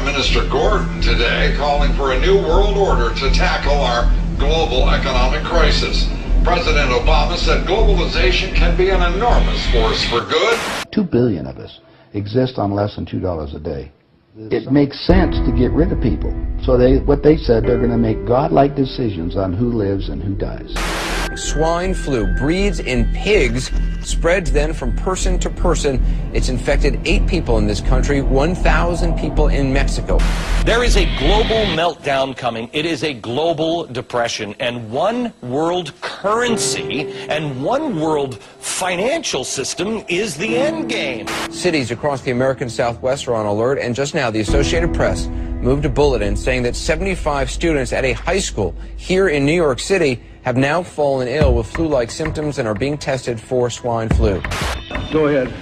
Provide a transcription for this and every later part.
Prime Minister Gordon today calling for a new world order to tackle our global economic crisis. President Obama said globalization can be an enormous force for good. 2 billion of us exist on less than $2 a day. It makes sense to get rid of people. So what they said, they're going to make godlike decisions on who lives and who dies. Swine flu breeds in pigs, spreads then from person to person. It's infected 8 people in this country, 1,000 people in Mexico. There is a global meltdown coming. It is a global depression, and one world currency and one world financial system is the end game. Cities across the American Southwest are on alert, and just now the Associated Press moved a bulletin saying that 75 students at a high school here in New York City have now fallen ill with flu-like symptoms and are being tested for swine flu. Go ahead.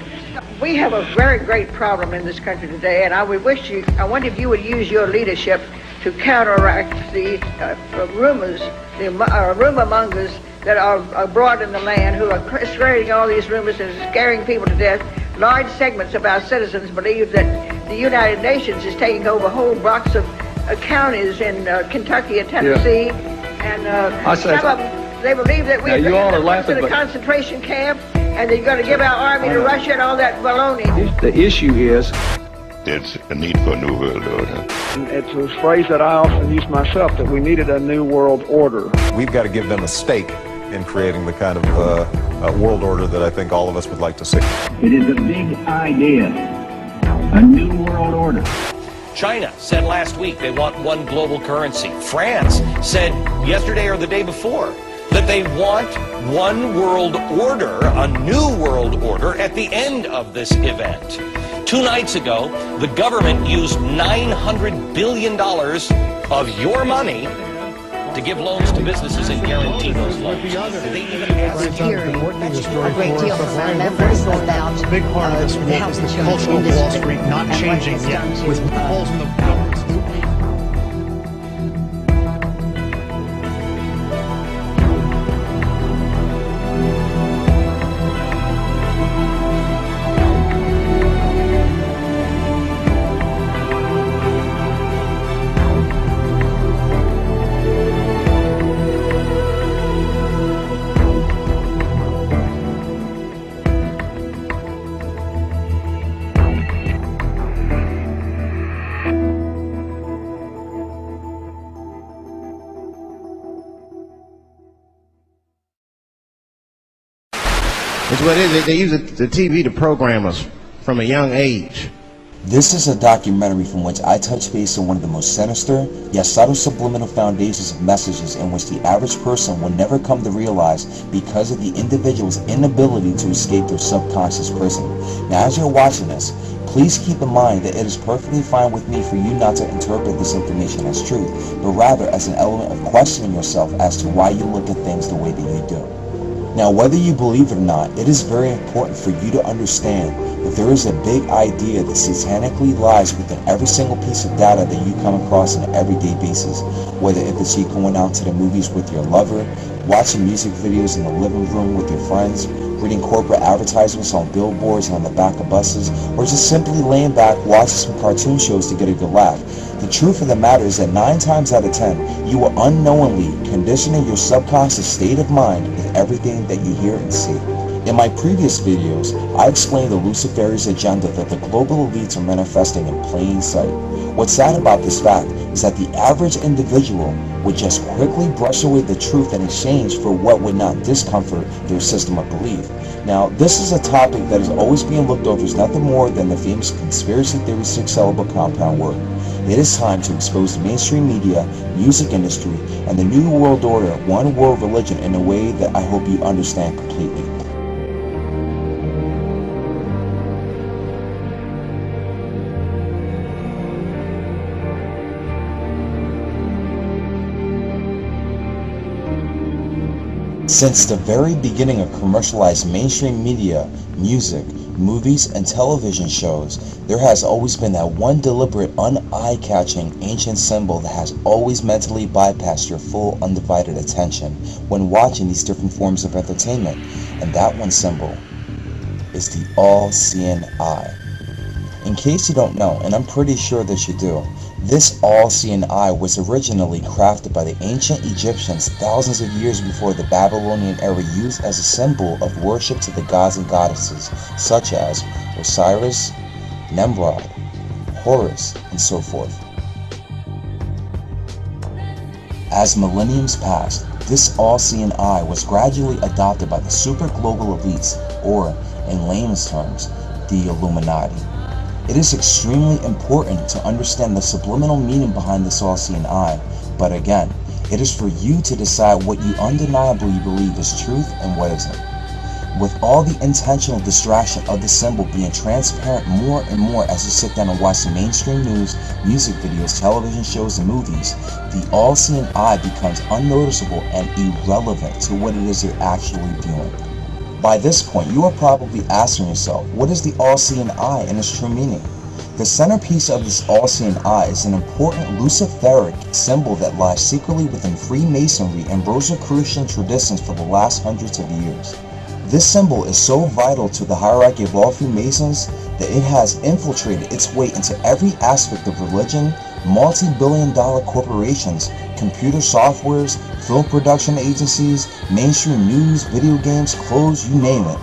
We have a very great problem in this country today, and I wonder if you would use your leadership to counteract the rumors, the rumor mongers that are abroad in the land who are spreading all these rumors and scaring people to death. Large segments of our citizens believe that the United Nations is taking over whole blocks of counties in Kentucky and Tennessee. Yeah. And some of them, they believe that we're going to the concentration camp and they're going to give our army to Russia and all that baloney. The issue is, it's a need for a new world order. It's a phrase that I often use myself, that we needed a new world order. We've got to give them a stake in creating the kind of world order that I think all of us would like to see. It is a big idea, a new world order. China said last week they want one global currency. France said yesterday or the day before that they want one world order, a new world order, at the end of this event. 2 nights ago, the government used $900 billion of your money to give loans to businesses and guarantee those loans. They even asked hearing a great deal from our members about a big part of this health is the insurance culture of industry Wall Street not changing yet, with holes in the government. It's what it is. They use the TV to program us from a young age. This is a documentary from which I touch base on one of the most sinister, yet subtle subliminal foundations of messages in which the average person will never come to realize because of the individual's inability to escape their subconscious prison. Now, as you're watching this, please keep in mind that it is perfectly fine with me for you not to interpret this information as truth, but rather as an element of questioning yourself as to why you look at things the way that you do. Now, whether you believe it or not, it is very important for you to understand that there is a big idea that satanically lies within every single piece of data that you come across on an everyday basis. Whether if it's you going out to the movies with your lover, watching music videos in the living room with your friends, reading corporate advertisements on billboards and on the back of buses, or just simply laying back watching some cartoon shows to get a good laugh. The truth of the matter is that 9 times out of 10, you are unknowingly conditioning your subconscious state of mind with everything that you hear and see. In my previous videos, I explained the Luciferian agenda that the global elites are manifesting in plain sight. What's sad about this fact is that the average individual would just quickly brush away the truth in exchange for what would not discomfort their system of belief. Now, this is a topic that is always being looked over as nothing more than the famous conspiracy theory 6-syllable compound word. It is time to expose the mainstream media, music industry, and the New World Order, one world religion, in a way that I hope you understand completely. Since the very beginning of commercialized mainstream media, music, movies, and television shows, there has always been that one deliberate, eye-catching ancient symbol that has always mentally bypassed your full undivided attention when watching these different forms of entertainment, and that one symbol is the all-seeing eye. In case you don't know, and I'm pretty sure that you do, this all-seeing eye was originally crafted by the ancient Egyptians thousands of years before the Babylonian era, used as a symbol of worship to the gods and goddesses such as Osiris, Nimrod, Horus, and so forth. As millenniums passed, this all-seeing eye was gradually adopted by the super global elites, or, in layman's terms, the Illuminati. It is extremely important to understand the subliminal meaning behind this all-seeing eye, but again, it is for you to decide what you undeniably believe is truth and what isn't. With all the intentional distraction of the symbol being transparent more and more as you sit down and watch the mainstream news, music videos, television shows, and movies, the all-seeing eye becomes unnoticeable and irrelevant to what it is you're actually viewing. By this point, you are probably asking yourself, what is the all-seeing eye and its true meaning? The centerpiece of this all-seeing eye is an important Luciferic symbol that lies secretly within Freemasonry and Rosicrucian traditions for the last hundreds of years. This symbol is so vital to the hierarchy of all Freemasons that it has infiltrated its way into every aspect of religion, multi-billion-dollar corporations, computer softwares, film production agencies, mainstream news, video games, clothes, you name it.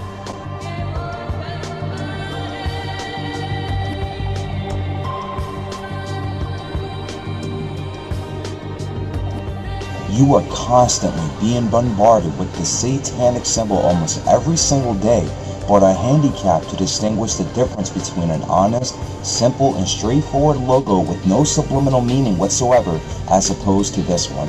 You are constantly being bombarded with the satanic symbol almost every single day, but are handicapped to distinguish the difference between an honest, simple, and straightforward logo with no subliminal meaning whatsoever as opposed to this one.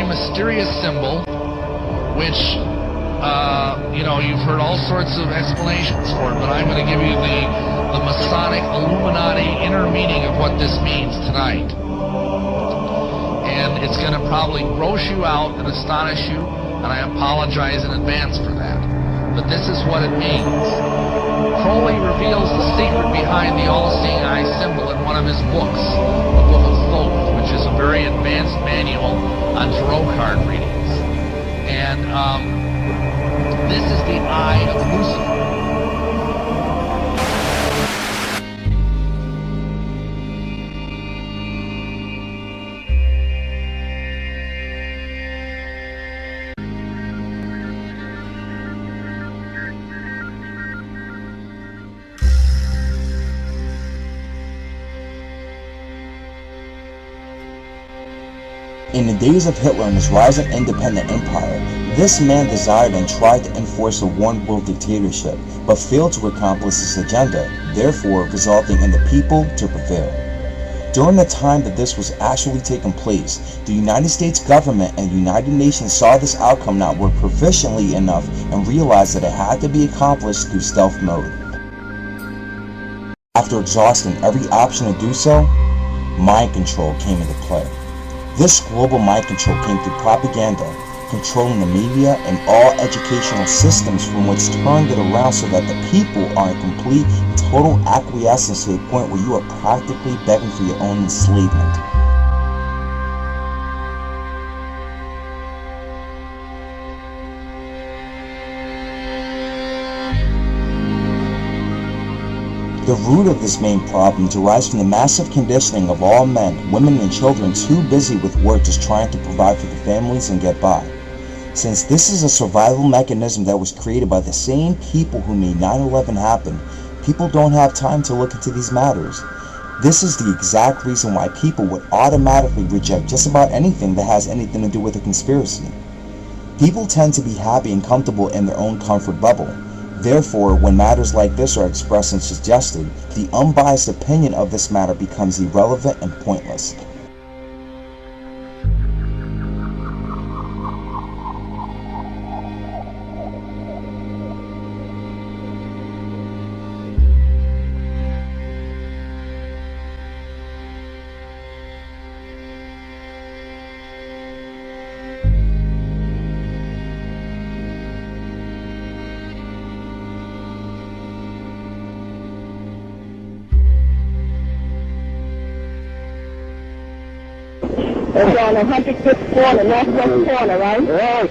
Mysterious symbol, which, you've heard all sorts of explanations for it, but I'm going to give you the Masonic Illuminati inner meaning of what this means tonight. And it's going to probably gross you out and astonish you, and I apologize in advance for that. But this is what it means. Crowley reveals the secret behind the all-seeing eye symbol in one of his books, the Book of Thoth, which is a very advanced manual on tarot card readings. And this is the eye of Lucifer. In the days of Hitler and his rising independent empire, this man desired and tried to enforce a one-world dictatorship, but failed to accomplish his agenda, therefore resulting in the people to prevail. During the time that this was actually taking place, the United States government and United Nations saw this outcome not work proficiently enough and realized that it had to be accomplished through stealth mode. After exhausting every option to do so, mind control came into play. This global mind control came through propaganda, controlling the media and all educational systems, from which turned it around so that the people are in complete and total acquiescence to the point where you are practically begging for your own enslavement. The root of this main problem derives from the massive conditioning of all men, women, and children too busy with work just trying to provide for their families and get by. Since this is a survival mechanism that was created by the same people who made 9/11 happen, people don't have time to look into these matters. This is the exact reason why people would automatically reject just about anything that has anything to do with a conspiracy. People tend to be happy and comfortable in their own comfort bubble. Therefore, when matters like this are expressed and suggested, the unbiased opinion of this matter becomes irrelevant and pointless. It's on 105th corner, northwest corner, right? Right.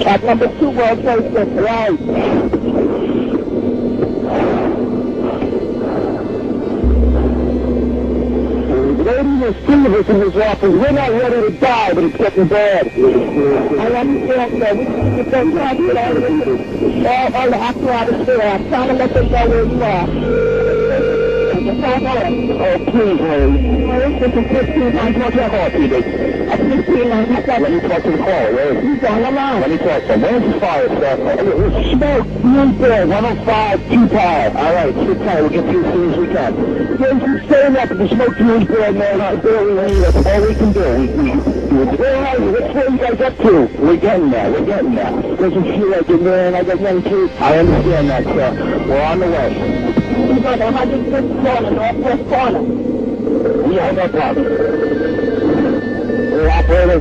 At number 2 World Trade Center. Right. There's 3 of us in this office. We're not ready to die, but it's getting bad. I understand, sir. We can get those guys with all the apparatus there. I'm trying to let them know where you are. Oh, please, Harry. This is 15927. At 15927. Let me talk to the caller. Where is he? He's on the line. Let me talk to him. Where's the fire stuff? There's smoke. Right there. 105, 2 power. All right, sit tight. We'll get to you as soon as we can. There's some staying up. The smoke is there, man. That's all we need. That's all we can do. Where are you? What's where you guys up to? We're getting there. We're getting there. Doesn't feel like it, man. I got young kids. I understand that, sir. We're on the way. He's on the 105th corner, northwest corner. Yeah, no problem. Operator?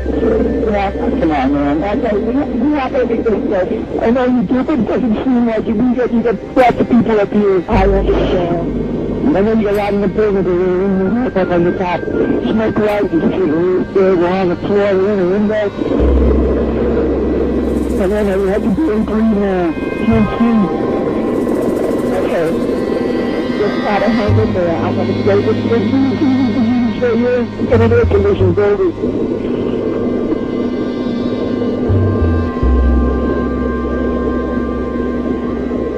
Yeah. Come on, man. Okay, we have everything, sir. I know you do, but it doesn't seem like it. You got lots of people up here. I understand. I know you got a lot in the building, but up on the top. Smoke lights, we're on the floor, we're in the window. And then I had to be in green now. Can't see. Okay. Just try to hang in there. I'm going to stay with you. Stay here. Get an air conditioned building.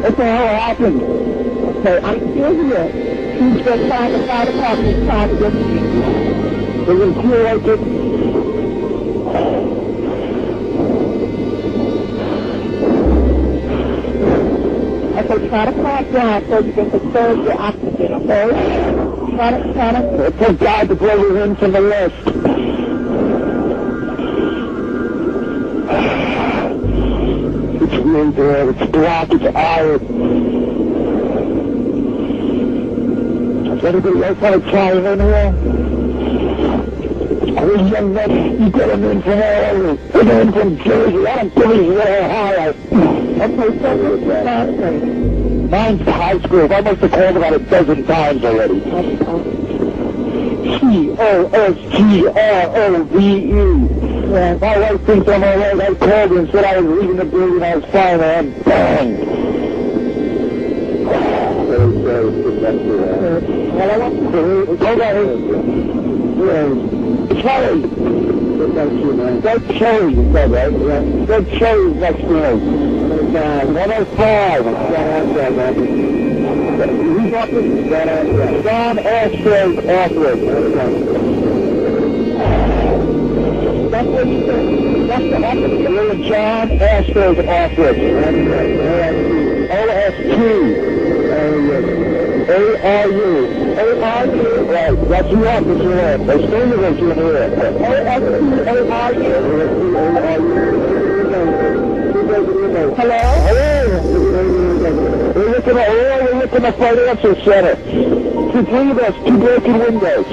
What the hell happened? Okay, I'm still here. He's just trying to find a party. He's trying to get me. Doesn't feel like it. Okay, try to calm down so you can conserve your oxygen, okay? Try to... Thank God to blow you in from the left. It's wind there, it's black, it's iron. Is anybody else want to try it in here? These young men, you get them in from all over. Get them in from Jersey, I don't give a shit Ohio. Okay, so what's your last name? Mine's high school. I must have called about a dozen times already. C-O-S-G-R-O-V-E. Yeah. My wife thinks I'm all right. I called her and said I was leaving the building. I was fine, and bang. Well, I want to... Hold on. Cherry. That Cherry, you said, right? That Cherry's next to me. 105. Who's up with John Astro's office. That's what you said. That's the office. John Astro's office. O-S-T. A-R-U. A-R-U. Right, that's the office you're at. There's three of us in here. O-S-T-A-R-U. Hello? Hello? We're looking at the financial center. 3 of us, 2 broken windows.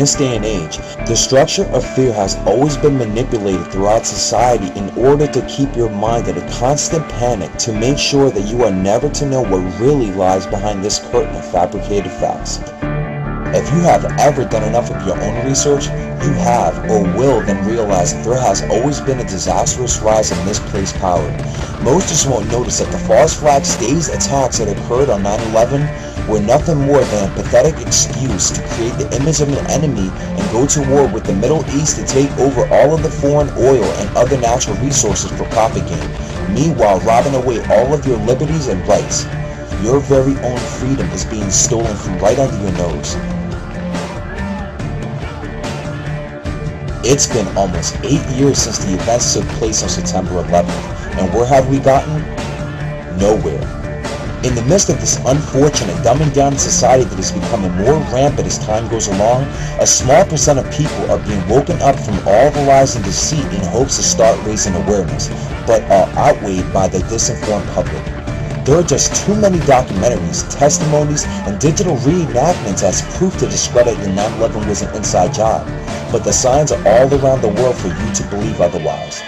this day and age, the structure of fear has always been manipulated throughout society in order to keep your mind in a constant panic to make sure that you are never to know what really lies behind this curtain of fabricated facts. If you have ever done enough of your own research, you have or will then realize that there has always been a disastrous rise of misplaced power. Most just won't notice that the false flag staged attacks that occurred on 9/11 were nothing more than a pathetic excuse to create the image of an enemy and go to war with the Middle East to take over all of the foreign oil and other natural resources for profit gain, meanwhile robbing away all of your liberties and rights. Your very own freedom is being stolen from right under your nose. It's been almost 8 years since the events took place on September 11th, and where have we gotten? Nowhere. In the midst of this unfortunate dumbing down society that is becoming more rampant as time goes along, a small percent of people are being woken up from all the lies and deceit in hopes to start raising awareness, but are outweighed by the disinformed public. There are just too many documentaries, testimonies, and digital reenactments as proof to discredit that 9/11 was an inside job, but the signs are all around the world for you to believe otherwise.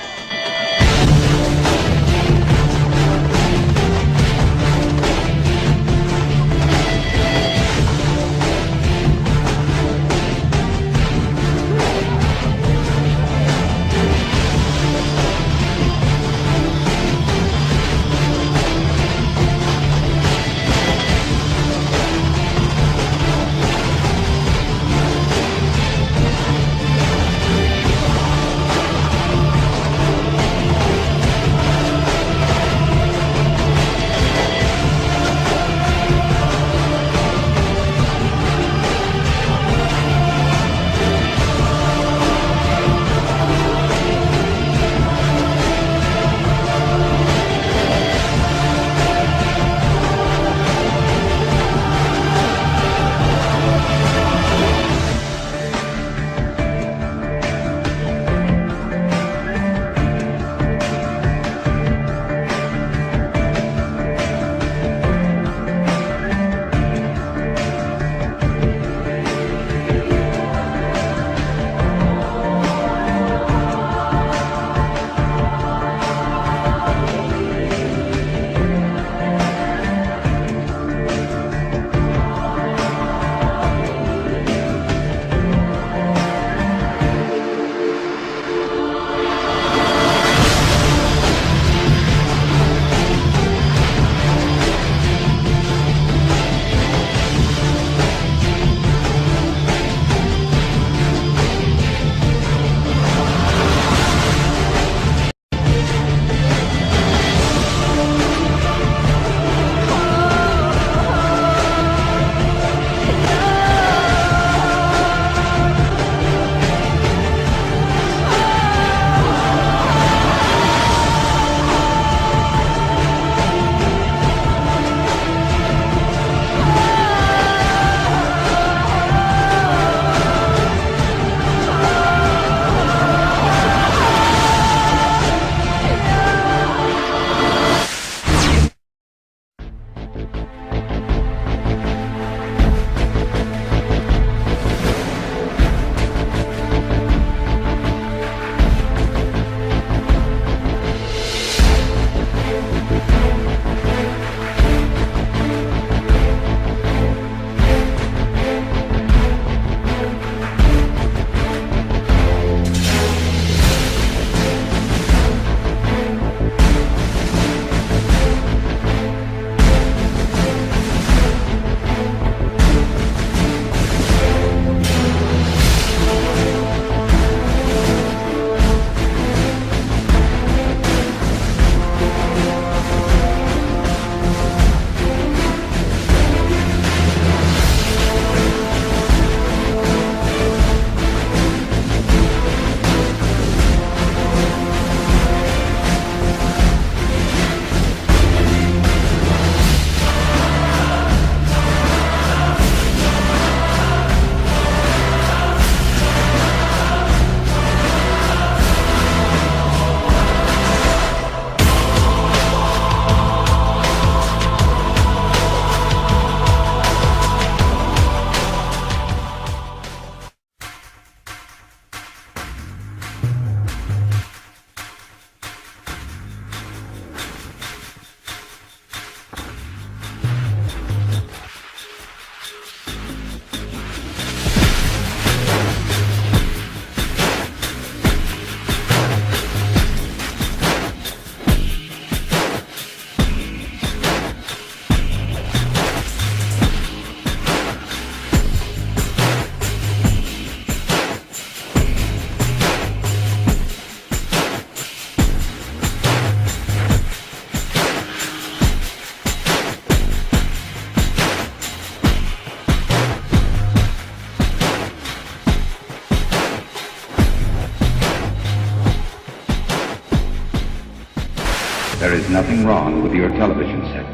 There is nothing wrong with your television set.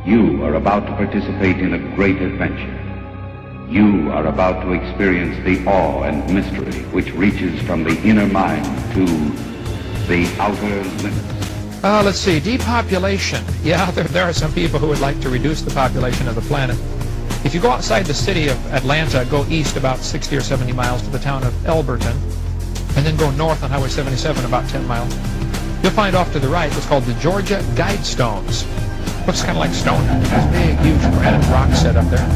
You are about to participate in a great adventure. You are about to experience the awe and mystery which reaches from the inner mind to the outer limits. Let's see, depopulation. Yeah, there are some people who would like to reduce the population of the planet. If you go outside the city of Atlanta, go east about 60 or 70 miles to the town of Elberton, and then go north on Highway 77 about 10 miles, you'll find off to the right what's called the Georgia Guidestones. Looks kind of like Stonehenge. There's big, huge granite rocks set up there.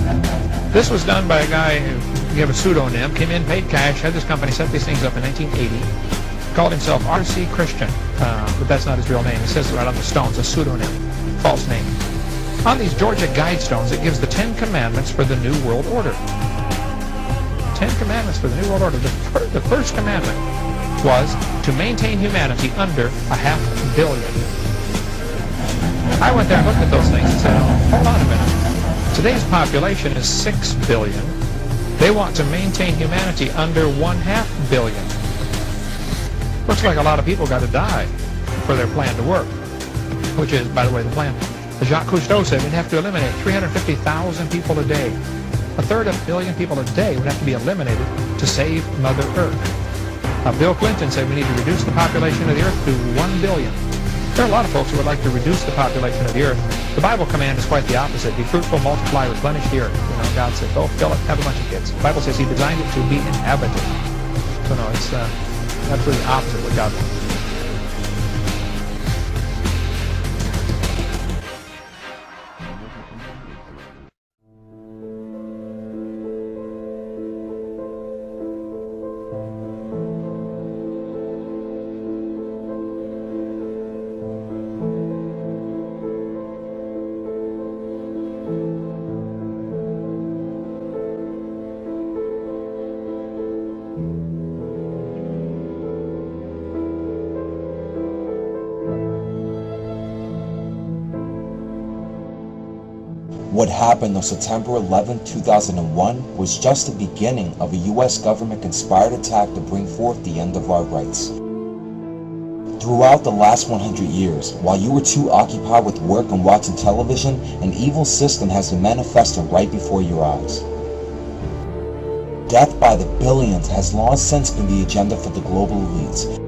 This was done by a guy who gave a pseudonym, came in, paid cash, had this company set these things up in 1980. Called himself R.C. Christian, but that's not his real name. He says it right on the stones, a pseudonym, false name. On these Georgia Guidestones, it gives the 10 Commandments for the New World Order. 10 Commandments for the New World Order. The first commandment was to maintain humanity under 500 million. I went there and looked at those things and said, oh, hold on a minute. Today's population is 6 billion. They want to maintain humanity under 1/2 billion. Looks like a lot of people got to die for their plan to work, which is, by the way, the plan. As Jacques Cousteau said, we'd have to eliminate 350,000 people a day. 1/3 of a billion people a day would have to be eliminated to save Mother Earth. Bill Clinton said we need to reduce the population of the Earth to 1 billion. There are a lot of folks who would like to reduce the population of the Earth. The Bible command is quite the opposite. Be fruitful, multiply, replenish the Earth. You know, God said, go fill it, have a bunch of kids. The Bible says He designed it to be inhabited. So no, it's absolutely opposite of what God wants. What happened on September 11, 2001 was just the beginning of a U.S. government conspired attack to bring forth the end of our rights. Throughout the last 100 years, while you were too occupied with work and watching television, an evil system has been manifesting right before your eyes. Death by the billions has long since been the agenda for the global elites.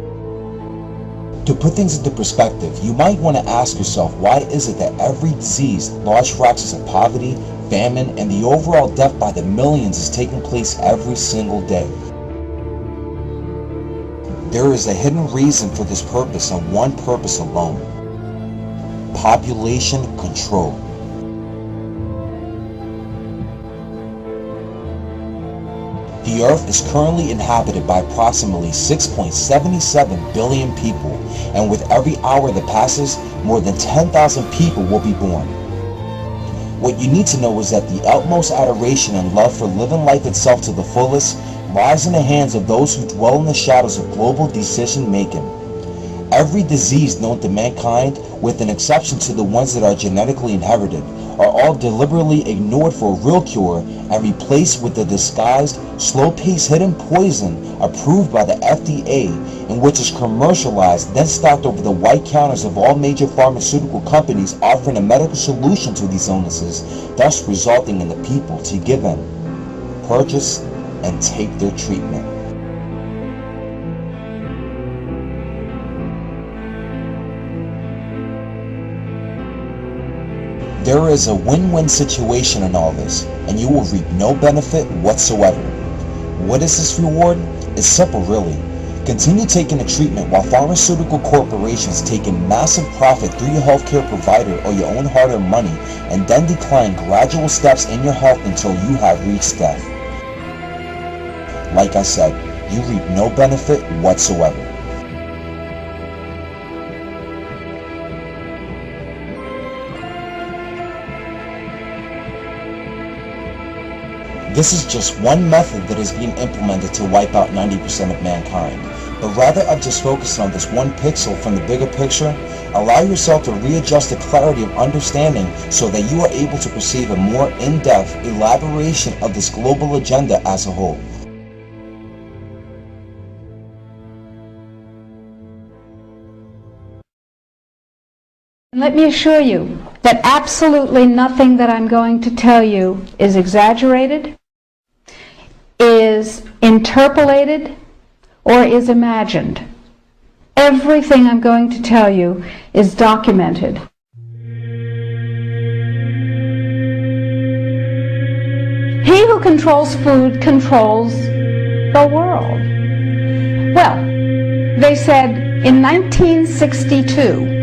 To put things into perspective, you might want to ask yourself, why is it that every disease, large fractions of poverty, famine, and the overall death by the millions is taking place every single day? There is a hidden reason for this purpose and one purpose alone: population control. The Earth is currently inhabited by approximately 6.77 billion people, and with every hour that passes, more than 10,000 people will be born. What you need to know is that the utmost adoration and love for living life itself to the fullest lies in the hands of those who dwell in the shadows of global decision making. Every disease known to mankind, with an exception to the ones that are genetically inherited, are all deliberately ignored for a real cure and replaced with the disguised, slow-paced hidden poison approved by the FDA, in which is commercialized, then stocked over the white counters of all major pharmaceutical companies offering a medical solution to these illnesses, thus resulting in the people to give in, purchase, and take their treatment. There is a win-win situation in all this, and you will reap no benefit whatsoever. What is this reward? It's simple, really. Continue taking the treatment while pharmaceutical corporations take a massive profit through your healthcare provider or your own hard-earned money, and then decline gradual steps in your health until you have reached death. Like I said, you reap no benefit whatsoever. This is just one method that is being implemented to wipe out 90% of mankind. But rather of just focusing on this one pixel from the bigger picture, allow yourself to readjust the clarity of understanding so that you are able to perceive a more in-depth elaboration of this global agenda as a whole. Let me assure you that absolutely nothing that I'm going to tell you is exaggerated, is interpolated, or is imagined. Everything I'm going to tell you is documented. He who controls food controls the world. Well, they said in 1962,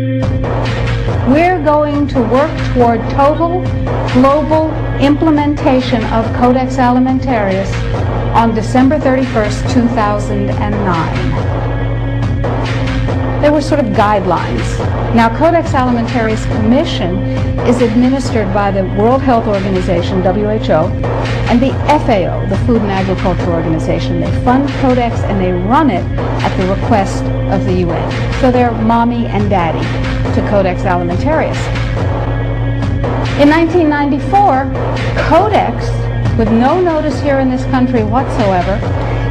we're going to work toward total global implementation of Codex Alimentarius on December 31st, 2009. They were sort of guidelines. Now, Codex Alimentarius Commission is administered by the World Health Organization, WHO, and the FAO, the Food and Agriculture Organization. They fund Codex and they run it at the request of the UN. So they're mommy and daddy to Codex Alimentarius. In 1994, Codex, with no notice here in this country whatsoever,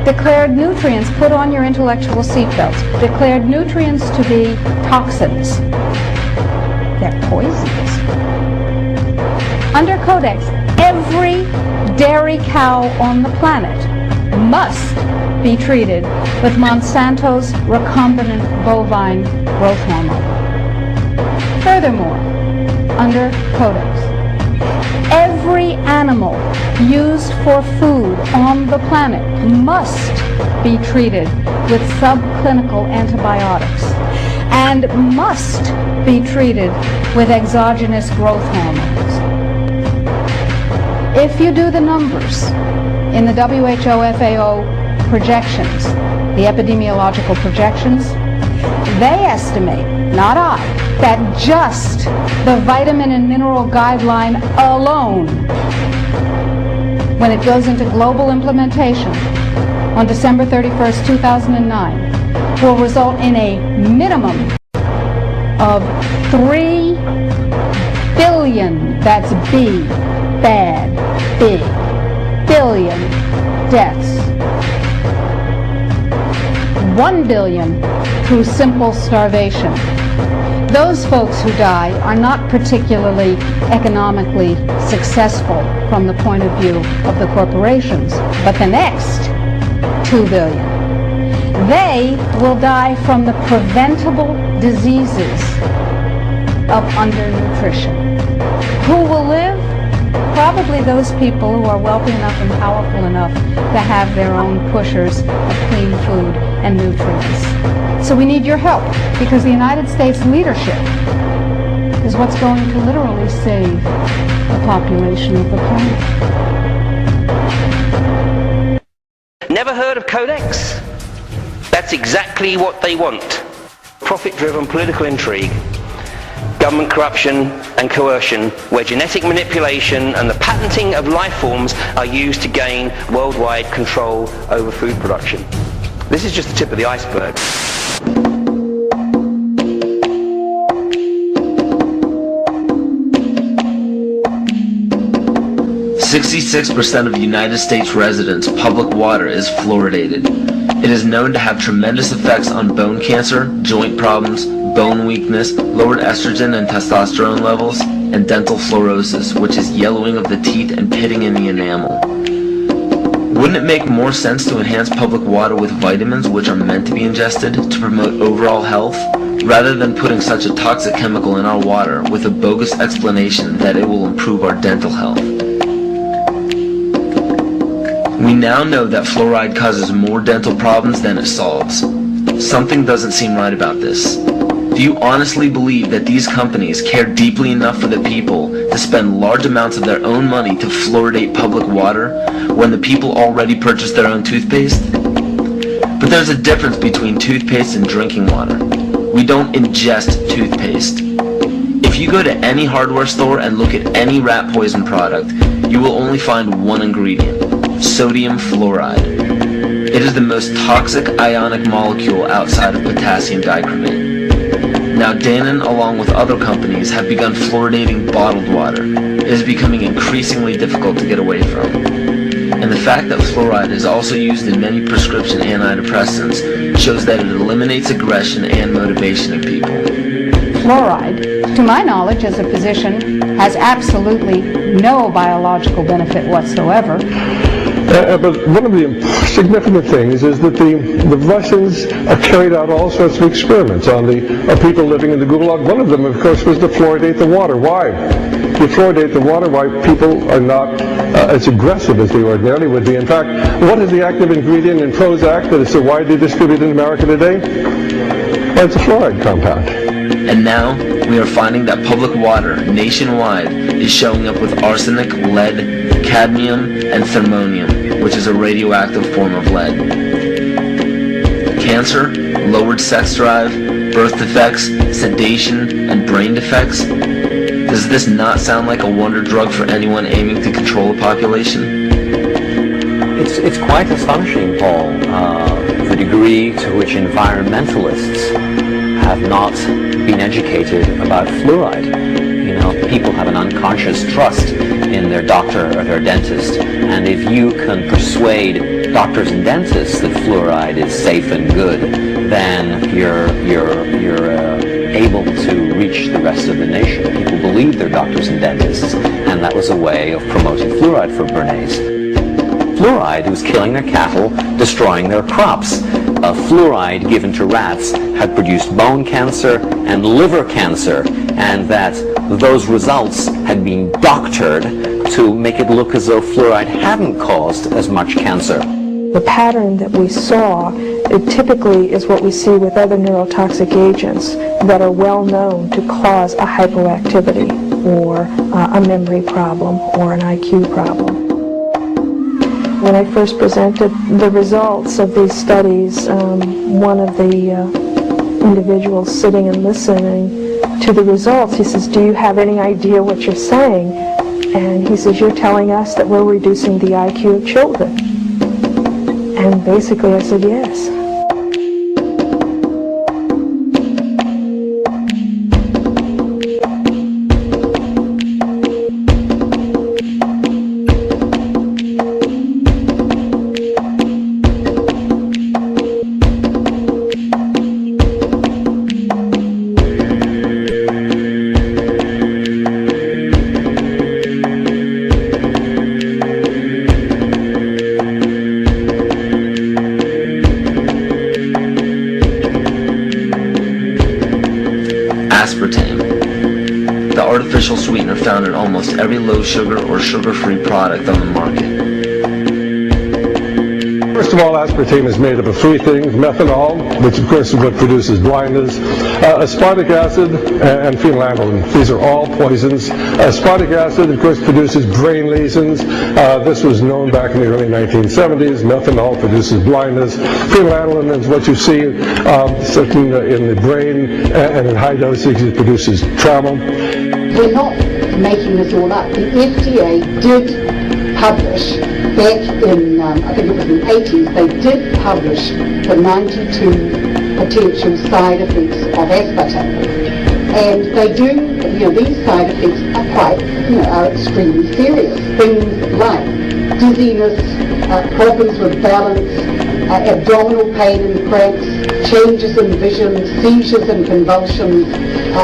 declared nutrients, put on your intellectual seatbelts, declared nutrients to be toxins. They're poisons. Under Codex, every dairy cow on the planet must be treated with Monsanto's recombinant bovine growth hormone. Furthermore, under Codex, every animal used for food on the planet must be treated with subclinical antibiotics and must be treated with exogenous growth hormones. If you do the numbers in the WHO-FAO projections, the epidemiological projections, they estimate, not I, that just the vitamin and mineral guideline alone, when it goes into global implementation on December 31st, 2009, will result in a minimum of 3 billion, that's B, bad, big, billion deaths. 1 billion through simple starvation. Those folks who die are not particularly economically successful from the point of view of the corporations, but the next 2 billion. They will die from the preventable diseases of undernutrition. Who will live? Probably those people who are wealthy enough and powerful enough to have their own pushers of clean food and nutrients. So we need your help, because the United States leadership is what's going to literally save the population of the planet. Never heard of Codex? That's exactly what they want. Profit-driven political intrigue, government corruption and coercion, where genetic manipulation and the patenting of life forms are used to gain worldwide control over food production. This is just the tip of the iceberg. 66% of United States residents' public water is fluoridated. It is known to have tremendous effects on bone cancer, joint problems, bone weakness, lowered estrogen and testosterone levels, and dental fluorosis, which is yellowing of the teeth and pitting in the enamel. Wouldn't it make more sense to enhance public water with vitamins which are meant to be ingested to promote overall health, rather than putting such a toxic chemical in our water with a bogus explanation that it will improve our dental health? We now know that fluoride causes more dental problems than it solves. Something doesn't seem right about this. Do you honestly believe that these companies care deeply enough for the people to spend large amounts of their own money to fluoridate public water when the people already purchase their own toothpaste? But there's a difference between toothpaste and drinking water. We don't ingest toothpaste. If you go to any hardware store and look at any rat poison product, you will only find one ingredient: sodium fluoride. It is the most toxic ionic molecule outside of potassium dichromate. Now Dannon, along with other companies, have begun fluoridating bottled water. It is becoming increasingly difficult to get away from. And the fact that fluoride is also used in many prescription antidepressants shows that it eliminates aggression and motivation in people. Fluoride to my knowledge, as a physician, has absolutely no biological benefit whatsoever. But one of the significant things is that the Russians carried out all sorts of experiments on people living in the Gulag. One of them, of course, was to fluoridate the water. Why? You fluoridate the water, why people are not as aggressive as they ordinarily would be. In fact, what is the active ingredient in Prozac that is so widely distributed in America today? Well, it's a fluoride compound. And now, we are finding that public water nationwide is showing up with arsenic, lead, cadmium, and thermonium, which is a radioactive form of lead. Cancer, lowered sex drive, birth defects, sedation, and brain defects. Does this not sound like a wonder drug for anyone aiming to control a population? It's quite astonishing, Paul, the degree to which environmentalists have not been educated about fluoride. You know, people have an unconscious trust in their doctor or their dentist, and if you can persuade doctors and dentists that fluoride is safe and good, then you're able to reach the rest of the nation. People believe their doctors and dentists, and that was a way of promoting fluoride for Bernays. Fluoride was killing their cattle, destroying their crops. Fluoride given to rats had produced bone cancer and liver cancer, and that those results had been doctored to make it look as though fluoride hadn't caused as much cancer. The pattern that we saw, it typically is what we see with other neurotoxic agents that are well known to cause a hypoactivity or a memory problem or an IQ problem. When I first presented the results of these studies, one of the individuals sitting and listening to the results, he says, "Do you have any idea what you're saying?" And he says, "You're telling us that we're reducing the IQ of children." And basically I said, yes. Aspartame, the artificial sweetener found in almost every low-sugar or sugar-free product on the market. First of all, aspartame is made up of three things: methanol, which of course is what produces blindness, aspartic acid, and phenylalanine. These are all poisons. Aspartic acid, of course, produces brain lesions. This was known back in the early 1970s. Methanol produces blindness. Phenylalanine is what you see sitting in the brain, and in high dosage it produces trauma. We're not making this all up. The FDA did publish back in, I think it was in the 80s, they did publish the 92 potential side effects of aspartame. And they do, these side effects are quite, are extremely serious. Things like dizziness, problems with balance, abdominal pain and cramps, changes in vision, seizures and convulsions,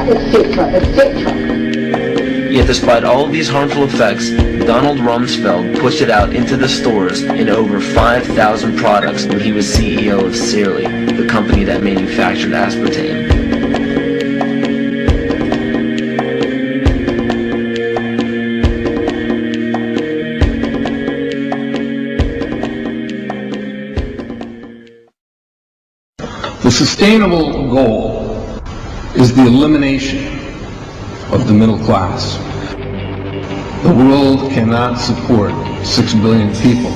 etc., etc. Yet despite all of these harmful effects, Donald Rumsfeld pushed it out into the stores in over 5,000 products when he was CEO of Searly, the company that manufactured aspartame. The sustainable goal is the elimination of the middle class. The world cannot support 6 billion people.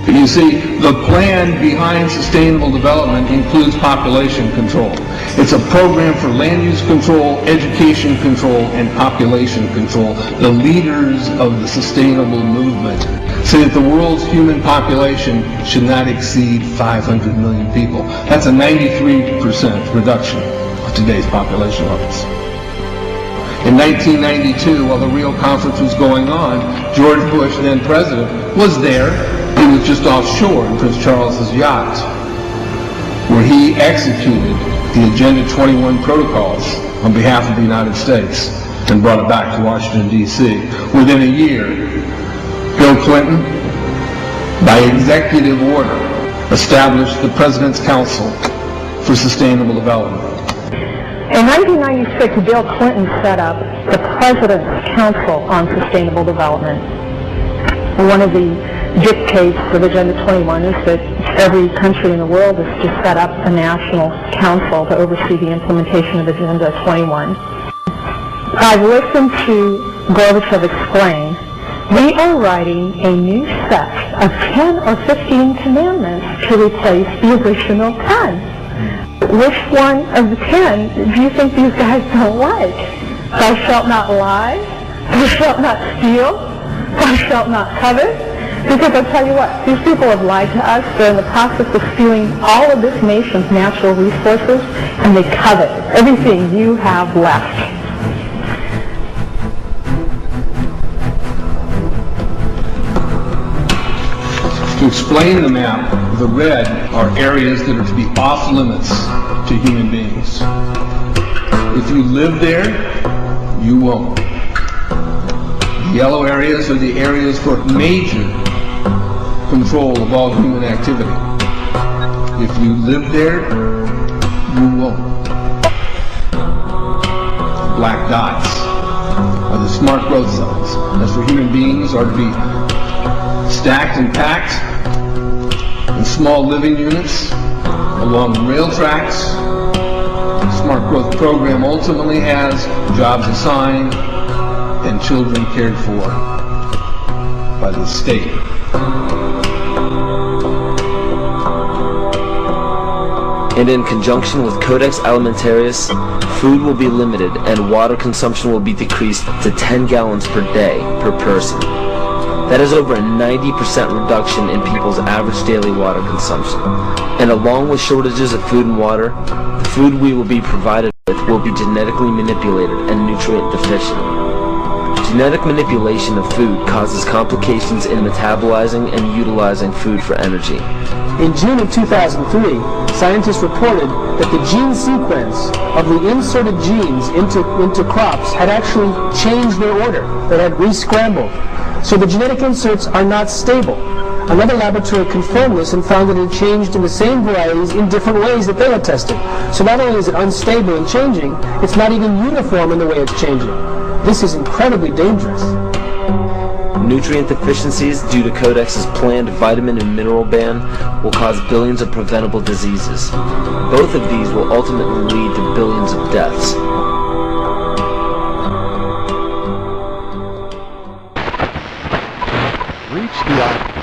You see, the plan behind sustainable development includes population control. It's a program for land use control, education control, and population control. The leaders of the sustainable movement say that the world's human population should not exceed 500 million people. That's a 93% reduction of today's population levels. In 1992, while the Rio conference was going on, George Bush, then president, was there. He was just offshore in Prince Charles's yacht, where he executed the Agenda 21 protocols on behalf of the United States and brought it back to Washington, D.C. Within a year, Bill Clinton, by executive order, established the President's Council for Sustainable Development. In 1996, Bill Clinton set up the President's Council on Sustainable Development. One of the dictates of Agenda 21 is that every country in the world is to set up a national council to oversee the implementation of Agenda 21. I've listened to Gorbachev explain, we are writing a new set of 10 or 15 commandments to replace the original 10. Which one of the 10 do you think these guys don't like? Thou shalt not lie, thou shalt not steal, thou shalt not covet. Because I'll tell you what, these people have lied to us. They're in the process of stealing all of this nation's natural resources, and they covet everything you have left. To explain the map, the red are areas that are to be off limits to human beings. If you live there, you won't. The yellow areas are the areas for major control of all human activity. If you live there, you won't. Black dots are the smart growth zones. As for human beings, are to be stacked and packed in small living units along rail tracks. The Smart Growth Program ultimately has jobs assigned and children cared for by the state. And in conjunction with Codex Alimentarius, food will be limited and water consumption will be decreased to 10 gallons per day per person. That is over a 90% reduction in people's average daily water consumption. And along with shortages of food and water, the food we will be provided with will be genetically manipulated and nutrient deficient. Genetic manipulation of food causes complications in metabolizing and utilizing food for energy. In June of 2003, scientists reported that the gene sequence of the inserted genes into crops had actually changed their order. They had re-scrambled. So the genetic inserts are not stable. Another laboratory confirmed this and found that it changed in the same varieties in different ways that they had tested. So not only is it unstable and changing, it's not even uniform in the way it's changing. This is incredibly dangerous. Nutrient deficiencies due to Codex's planned vitamin and mineral ban will cause billions of preventable diseases. Both of these will ultimately lead to billions of deaths. Reach the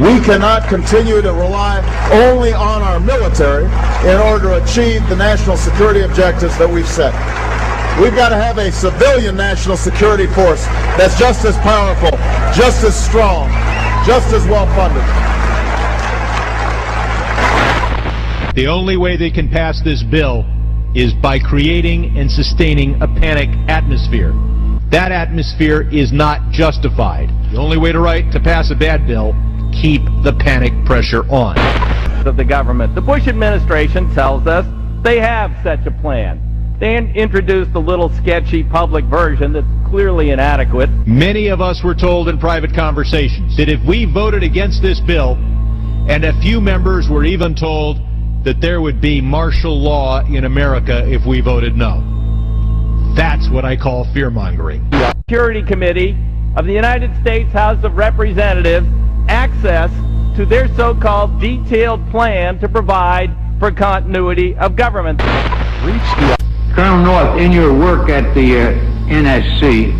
We cannot continue to rely only on our military in order to achieve the national security objectives that we've set. We've got to have a civilian national security force that's just as powerful, just as strong, just as well funded. The only way they can pass this bill is by creating and sustaining a panic atmosphere. That atmosphere is not justified. The only way to pass a bad bill, keep the panic pressure on. Of the government. The Bush administration tells us they have such a plan. They introduced a little sketchy public version that's clearly inadequate. Many of us were told in private conversations that if we voted against this bill, and a few members were even told that there would be martial law in America if we voted no. That's what I call fear-mongering. The Security Committee of the United States House of Representatives access to their so-called detailed plan to provide for continuity of government. Colonel North, in your work at the NSC,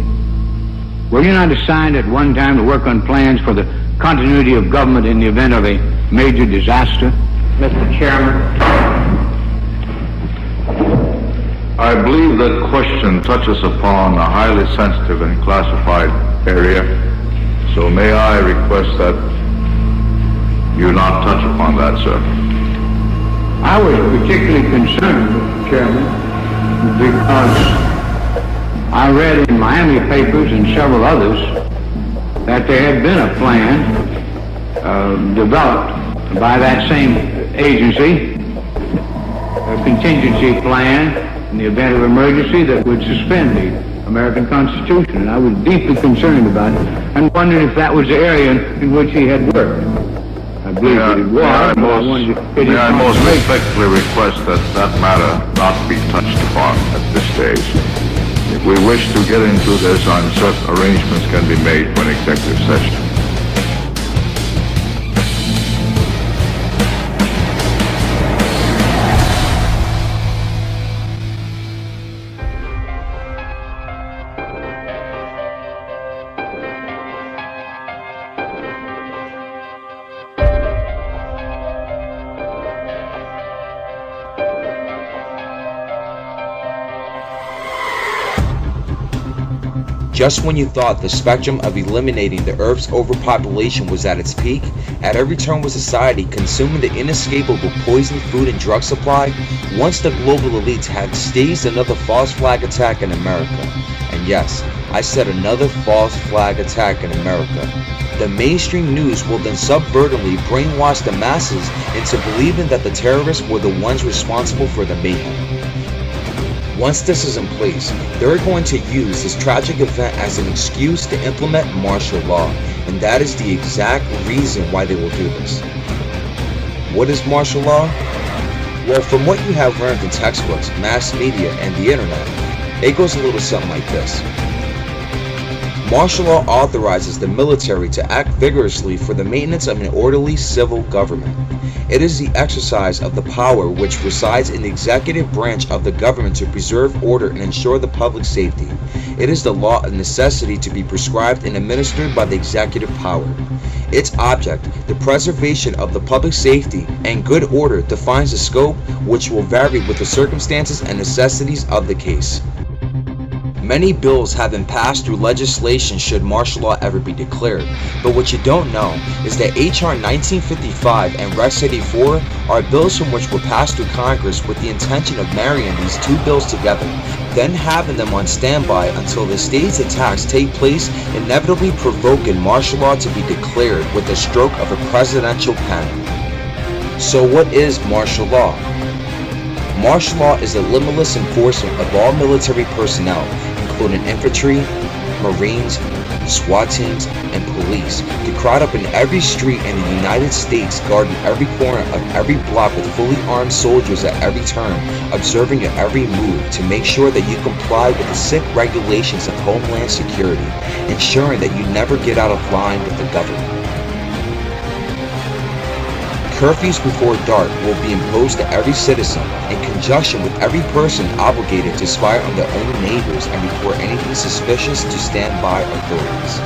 were you not assigned at one time to work on plans for the continuity of government in the event of a major disaster? Mr. Chairman. I believe that question touches upon a highly sensitive and classified area, so may I request that you not touch upon that, sir. I was particularly concerned, Mr. Chairman, because I read in Miami papers and several others that there had been a plan developed by that same agency, a contingency plan in the event of emergency that would suspend the American Constitution. And I was deeply concerned about it and wondered if that was the area in which he had worked. I believe that it was. May I most respectfully request that that matter not be touched upon at this stage. If we wish to get into this, certain arrangements can be made for an executive session. Just when you thought the spectrum of eliminating the Earth's overpopulation was at its peak, at every turn was society consuming the inescapable poison food and drug supply, once the global elites had staged another false flag attack in America. And yes, I said another false flag attack in America. The mainstream news will then subvertently brainwash the masses into believing that the terrorists were the ones responsible for the mayhem. Once this is in place, they're going to use this tragic event as an excuse to implement martial law, and that is the exact reason why they will do this. What is martial law? Well, from what you have learned in textbooks, mass media, and the internet, it goes a little something like this. Martial law authorizes the military to act vigorously for the maintenance of an orderly civil government. It is the exercise of the power which resides in the executive branch of the government to preserve order and ensure the public safety. It is the law of necessity to be prescribed and administered by the executive power. Its object, the preservation of the public safety and good order, defines the scope which will vary with the circumstances and necessities of the case. Many bills have been passed through legislation should martial law ever be declared, but what you don't know is that H.R. 1955 and Rex 84 are bills from which were passed through Congress with the intention of marrying these two bills together, then having them on standby until the state's attacks take place, inevitably provoking martial law to be declared with the stroke of a presidential pen. So what is martial law? Martial law is the limitless enforcement of all military personnel, including infantry, marines, SWAT teams, and police, to crowd up in every street in the United States, guarding every corner of every block with fully armed soldiers at every turn, observing your every move to make sure that you comply with the sick regulations of Homeland Security, ensuring that you never get out of line with the government. Curfews before dark will be imposed to every citizen in conjunction with every person obligated to spy on their own neighbors and report anything suspicious to standby authorities.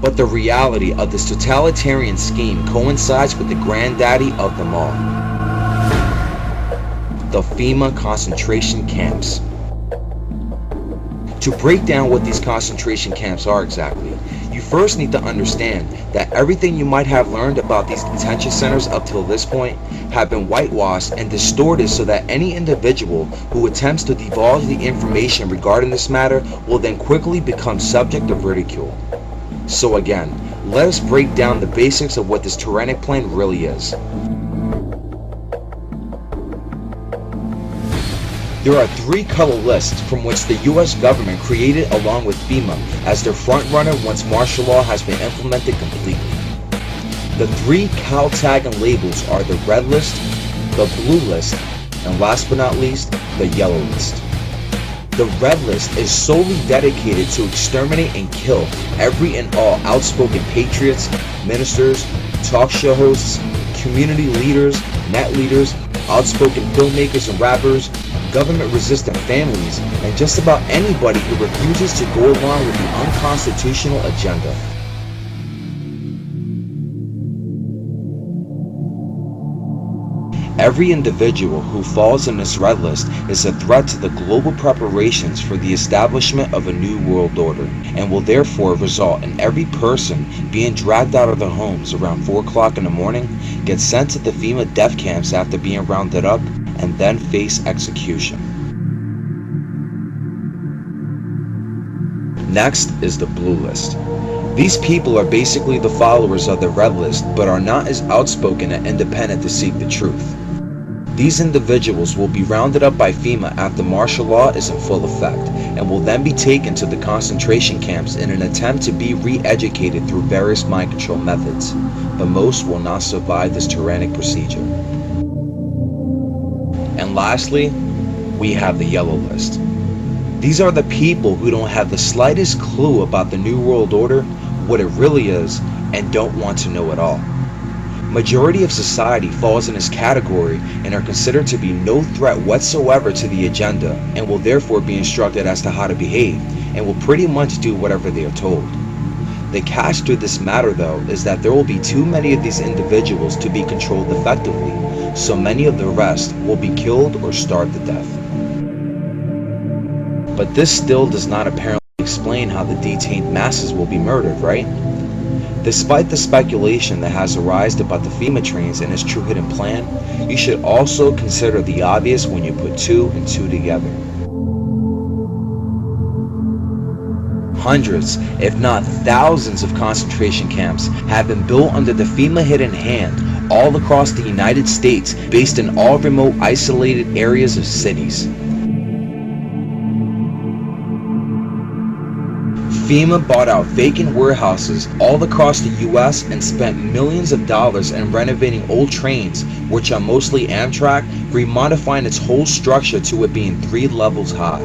But the reality of this totalitarian scheme coincides with the granddaddy of them all. The FEMA concentration camps. To break down what these concentration camps are exactly, you first need to understand that everything you might have learned about these detention centers up till this point have been whitewashed and distorted so that any individual who attempts to divulge the information regarding this matter will then quickly become subject of ridicule. So again, let us break down the basics of what this tyrannic plan really is. There are 3 color lists from which the US government created along with FEMA as their frontrunner once martial law has been implemented completely. The 3 cow tagging labels are the red list, the blue list, and last but not least, the yellow list. The red list is solely dedicated to exterminate and kill every and all outspoken patriots, ministers, talk show hosts, community leaders, net leaders, outspoken filmmakers and rappers, government-resistant families, and just about anybody who refuses to go along with the unconstitutional agenda. Every individual who falls in this red list is a threat to the global preparations for the establishment of a new world order, and will therefore result in every person being dragged out of their homes around 4 o'clock in the morning, get sent to the FEMA death camps after being rounded up, and then face execution. Next is the blue list. These people are basically the followers of the red list, but are not as outspoken and independent to seek the truth. These individuals will be rounded up by FEMA after martial law is in full effect, and will then be taken to the concentration camps in an attempt to be re-educated through various mind control methods, but most will not survive this tyrannic procedure. And lastly, we have the yellow list. These are the people who don't have the slightest clue about the New World Order, what it really is, and don't want to know at all. Majority of society falls in this category and are considered to be no threat whatsoever to the agenda, and will therefore be instructed as to how to behave, and will pretty much do whatever they are told. The catch to this matter though is that there will be too many of these individuals to be controlled effectively, so many of the rest will be killed or starved to death. But this still does not apparently explain how the detained masses will be murdered, right? Despite the speculation that has arisen about the FEMA trains and its true hidden plan, you should also consider the obvious when you put 2 and 2 together. Hundreds, if not thousands of concentration camps have been built under the FEMA hidden hand all across the United States, based in all remote isolated areas of cities. FEMA bought out vacant warehouses all across the US and spent millions of dollars in renovating old trains, which are mostly Amtrak, remodifying its whole structure to it being 3 levels high.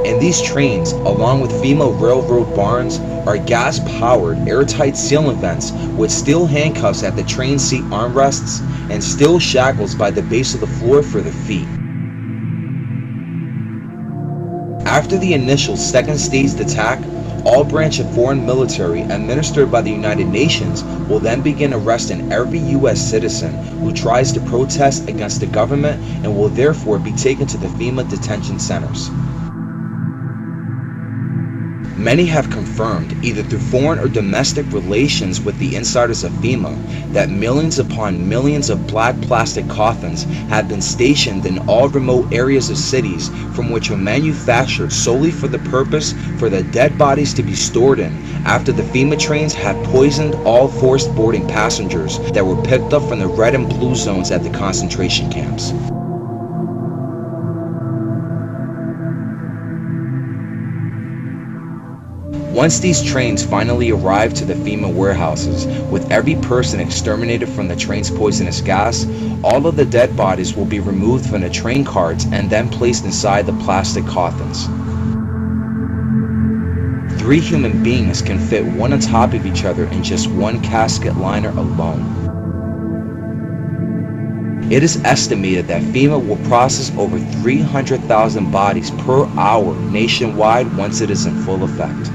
And these trains, along with FEMA railroad barns, are gas-powered, airtight ceiling vents with steel handcuffs at the train seat armrests and steel shackles by the base of the floor for the feet. After the initial second staged attack, all branch of foreign military administered by the United Nations will then begin arresting every US citizen who tries to protest against the government, and will therefore be taken to the FEMA detention centers. Many have confirmed, either through foreign or domestic relations with the insiders of FEMA, that millions upon millions of black plastic coffins have been stationed in all remote areas of cities, from which were manufactured solely for the purpose for the dead bodies to be stored in, after the FEMA trains had poisoned all forced boarding passengers that were picked up from the red and blue zones at the concentration camps. Once these trains finally arrive to the FEMA warehouses, with every person exterminated from the train's poisonous gas, all of the dead bodies will be removed from the train carts and then placed inside the plastic coffins. 3 human beings can fit one on top of each other in just one casket liner alone. It is estimated that FEMA will process over 300,000 bodies per hour nationwide once it is in full effect.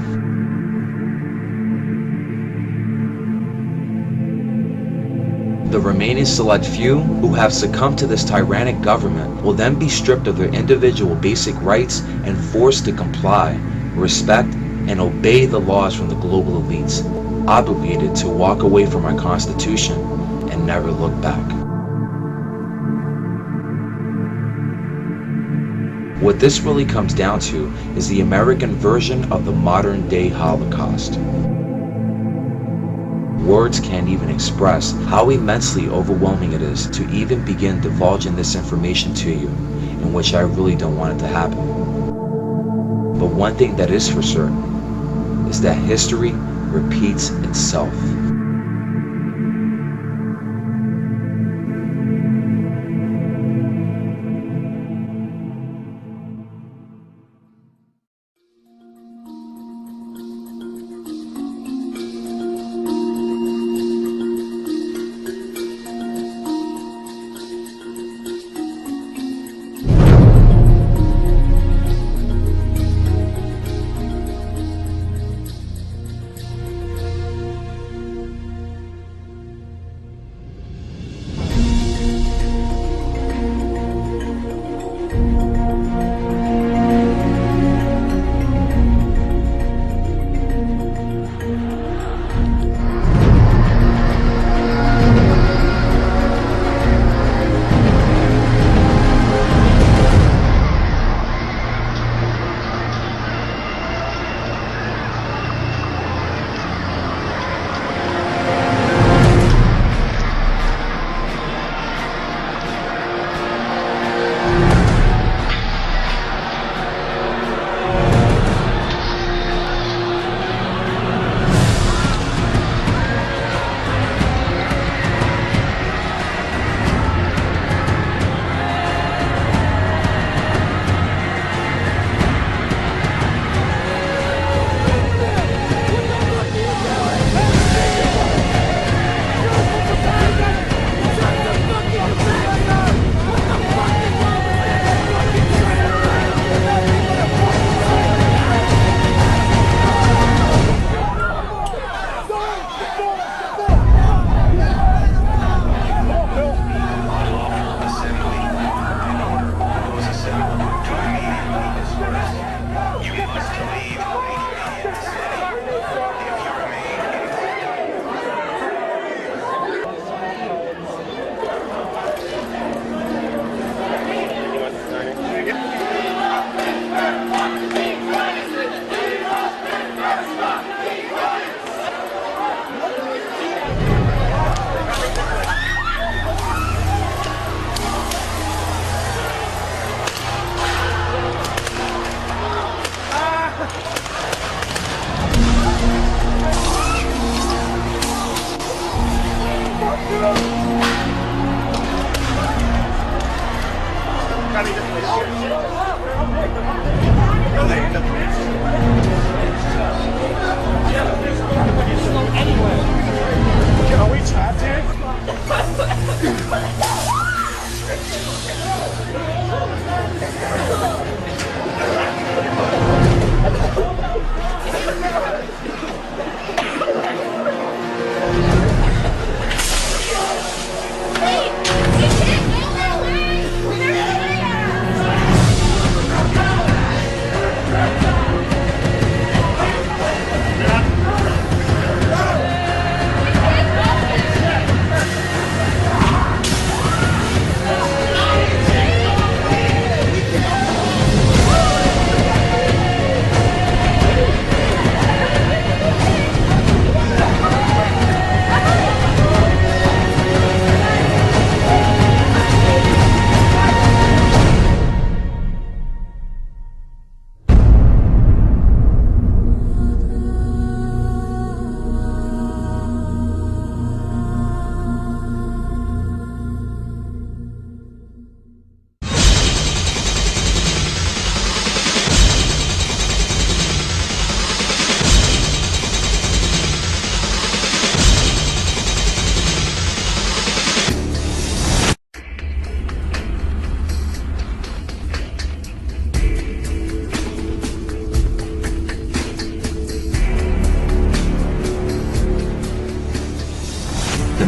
The remaining select few who have succumbed to this tyrannic government will then be stripped of their individual basic rights and forced to comply, respect, and obey the laws from the global elites, obligated to walk away from our Constitution and never look back. What this really comes down to is the American version of the modern-day Holocaust. Words can't even express how immensely overwhelming it is to even begin divulging this information to you, in which I really don't want it to happen. But one thing that is for certain is that history repeats itself.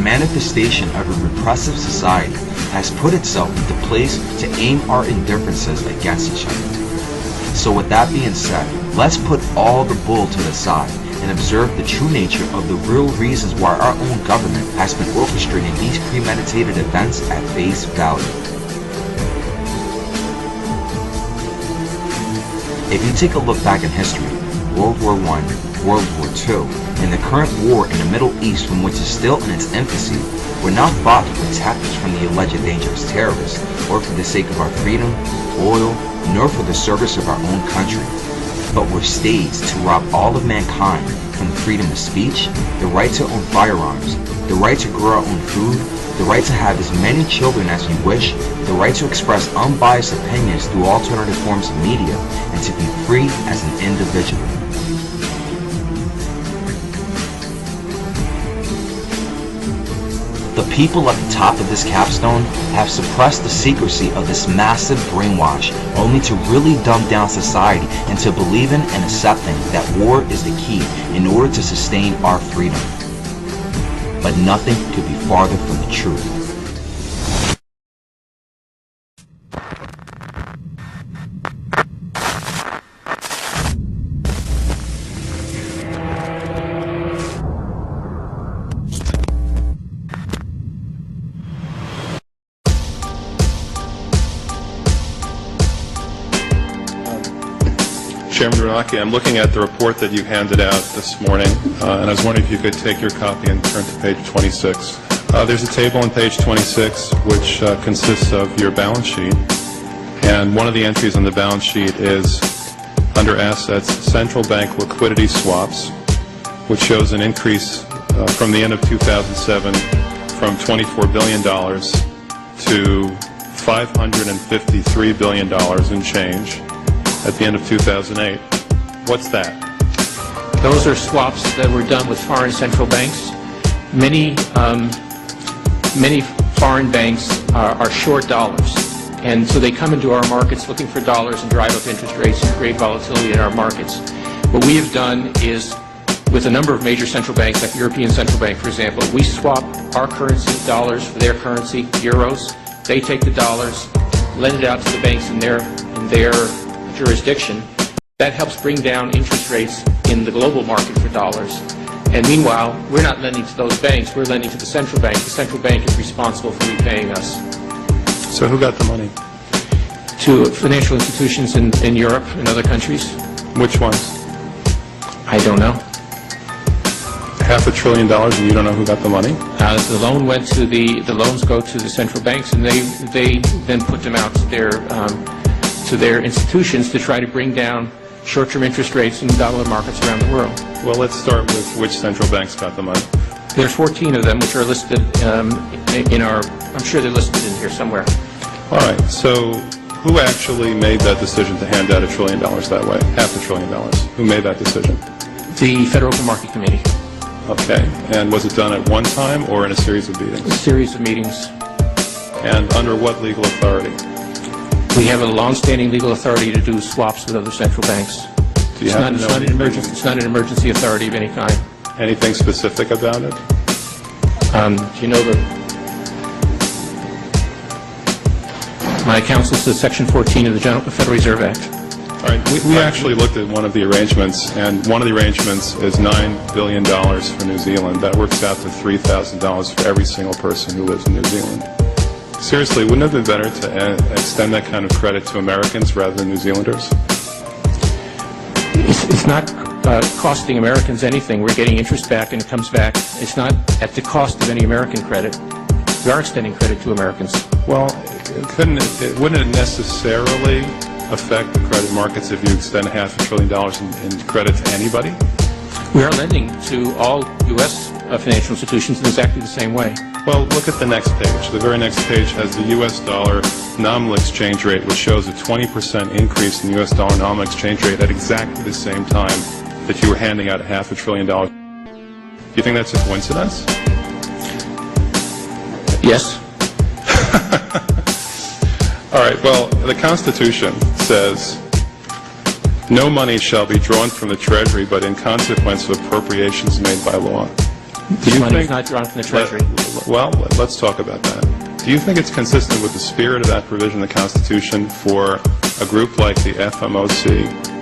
Manifestation of a repressive society has put itself into place to aim our indifferences against each other. So with that being said, let's put all the bull to the side and observe the true nature of the real reasons why our own government has been orchestrating these premeditated events at face value. If you take a look back in history, World War I, World War II, and the current war in the Middle East, from which is still in its infancy, were not fought to protect us from the alleged dangerous terrorists, or for the sake of our freedom, oil, nor for the service of our own country, but were staged to rob all of mankind from the freedom of speech, the right to own firearms, the right to grow our own food, the right to have as many children as you wish, the right to express unbiased opinions through alternative forms of media, and to be free as an individual. The people at the top of this capstone have suppressed the secrecy of this massive brainwash, only to really dumb down society into believing and accepting that war is the key in order to sustain our freedom. But nothing could be farther from the truth. Chairman Runaki, I'm looking at the report that you handed out this morning, and I was wondering if you could take your copy and turn to page 26. There's a table on page 26 which consists of your balance sheet, and one of the entries on the balance sheet is under assets, central bank liquidity swaps, which shows an increase from the end of 2007 from $24 billion to $553 billion in change at the end of 2008. What's that? Those are swaps that were done with foreign central banks. Many foreign banks are short dollars, and so they come into our markets looking for dollars and drive up interest rates and create volatility in our markets. What we have done is, with a number of major central banks, like European Central Bank, for example, we swap our currency, dollars, for their currency, euros. They take the dollars, lend it out to the banks in their jurisdiction. That helps bring down interest rates in the global market for dollars. And meanwhile, we're not lending to those banks, we're lending to the central bank. The central bank is responsible for repaying us. So who got the money? To financial institutions in Europe and other countries. Which ones? I don't know. $500 billion and you don't know who got the money? The loan went to the loans go to the central banks, and they then put them out to their institutions to try to bring down short-term interest rates in dollar markets around the world. Well, let's start with which central banks got the money. There's 14 of them, which are listed in our, I'm sure they're listed in here somewhere. All right, so who actually made that decision to hand out $1 trillion that way? $500 billion. Who made that decision? The Federal Open Market Committee. Okay, and was it done at one time or in a series of meetings? A series of meetings. And under what legal authority? We have a long-standing legal authority to do swaps with other central banks. Do you have to know anything? It's not an emergency authority of any kind. Anything specific about it? Do you know my counsel says Section 14 of the Federal Reserve Act. All right, we actually looked at one of the arrangements, and one of the arrangements is $9 billion for New Zealand. That works out to $3,000 for every single person who lives in New Zealand. Seriously, wouldn't it have been better to extend that kind of credit to Americans rather than New Zealanders? It's not costing Americans anything. We're getting interest back and it comes back. It's not at the cost of any American credit. We are extending credit to Americans. Well, wouldn't it necessarily affect the credit markets if you extend $500 billion in credit to anybody? We are lending to all U.S. financial institutions in exactly the same way. Well, look at the next page. The very next page has the U.S. dollar nominal exchange rate, which shows a 20% increase in the U.S. dollar nominal exchange rate at exactly the same time that you were handing out $500 billion. Do you think that's a coincidence? Yes. All right, well, the Constitution says, no money shall be drawn from the Treasury but in consequence of appropriations made by law. This money is not drawn from the Treasury. Well, let's talk about that. Do you think it's consistent with the spirit of that provision in the Constitution for a group like the FMOC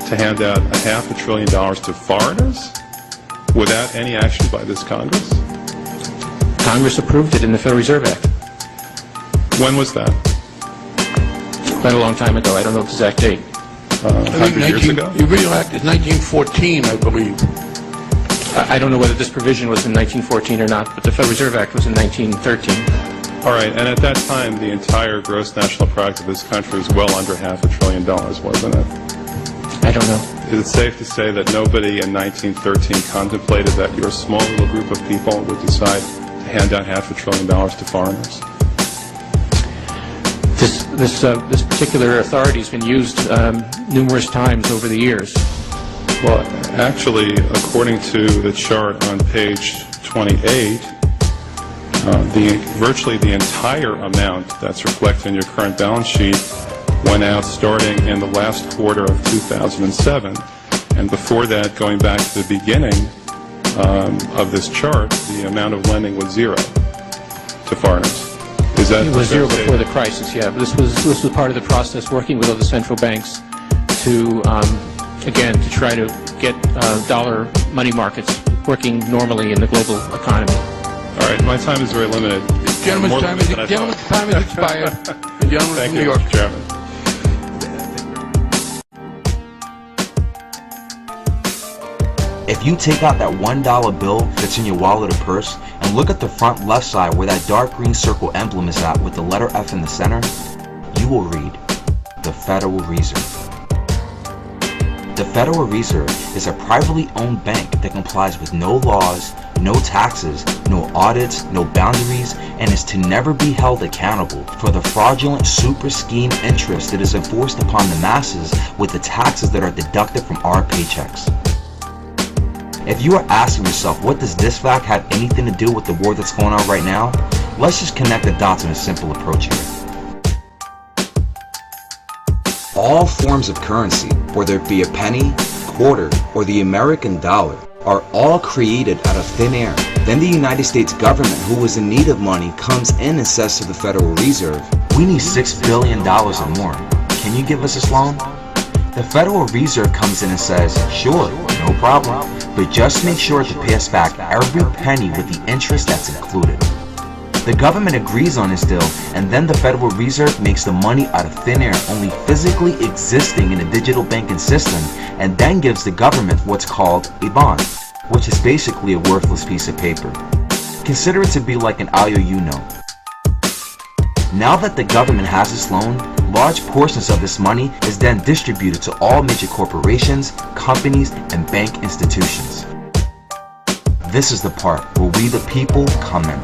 to hand out $500 billion to foreigners without any action by this Congress? Congress approved it in the Federal Reserve Act. When was that? Quite a long time ago. I don't know the exact date. 100 years ago? The original act is 1914, I believe. I don't know whether this provision was in 1914 or not, but the Federal Reserve Act was in 1913. All right, and at that time, the entire gross national product of this country was well under $500 billion, wasn't it? I don't know. Is it safe to say that nobody in 1913 contemplated that your small little group of people would decide to hand out $500 billion to foreigners? This particular authority has been used numerous times over the years. Well, actually, according to the chart on page 28, virtually the entire amount that's reflected in your current balance sheet went out starting in the last quarter of 2007, and before that, going back to the beginning of this chart, the amount of lending was zero to foreigners. It was zero before the crisis, yeah. But this was part of the process, working with other central banks to, again, to try to get dollar money markets working normally in the global economy. All right, my time is very limited. Gentleman's time is expired. The gentleman from New York. Mr. Chairman. If you take out that $1 bill that's in your wallet or purse and look at the front left side where that dark green circle emblem is at with the letter F in the center, you will read the Federal Reserve. The Federal Reserve is a privately owned bank that complies with no laws, no taxes, no audits, no boundaries, and is to never be held accountable for the fraudulent super scheme interest that is enforced upon the masses with the taxes that are deducted from our paychecks. If you are asking yourself, what does this fact have anything to do with the war that's going on right now? Let's just connect the dots in a simple approach here. All forms of currency, whether it be a penny, quarter, or the American dollar, are all created out of thin air. Then the United States government, who is in need of money, comes in and says to the Federal Reserve, we need $6 billion or more. Can you give us this loan? The Federal Reserve comes in and says, sure, no problem, but just make sure to pay us back every penny with the interest that's included. The government agrees on this deal, and then the Federal Reserve makes the money out of thin air, only physically existing in a digital banking system, and then gives the government what's called a bond, which is basically a worthless piece of paper. Consider it to be like an IOU note. Now that the government has this loan, large portions of this money is then distributed to all major corporations, companies, and bank institutions. This is the part where we the people come in.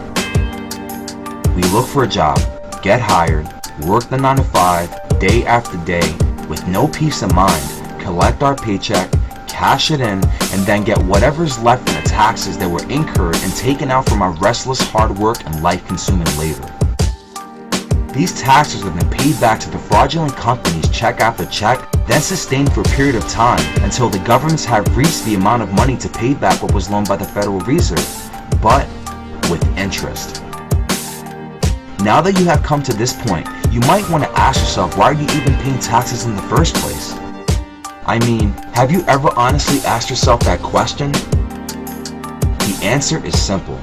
We look for a job, get hired, work the 9 to 5, day after day, with no peace of mind, collect our paycheck, cash it in, and then get whatever's left in the taxes that were incurred and taken out from our restless hard work and life-consuming labor. These taxes have been paid back to the fraudulent companies check after check, then sustained for a period of time until the governments have reached the amount of money to pay back what was loaned by the Federal Reserve, but with interest. Now that you have come to this point, you might want to ask yourself, why are you even paying taxes in the first place? I mean, have you ever honestly asked yourself that question? The answer is simple.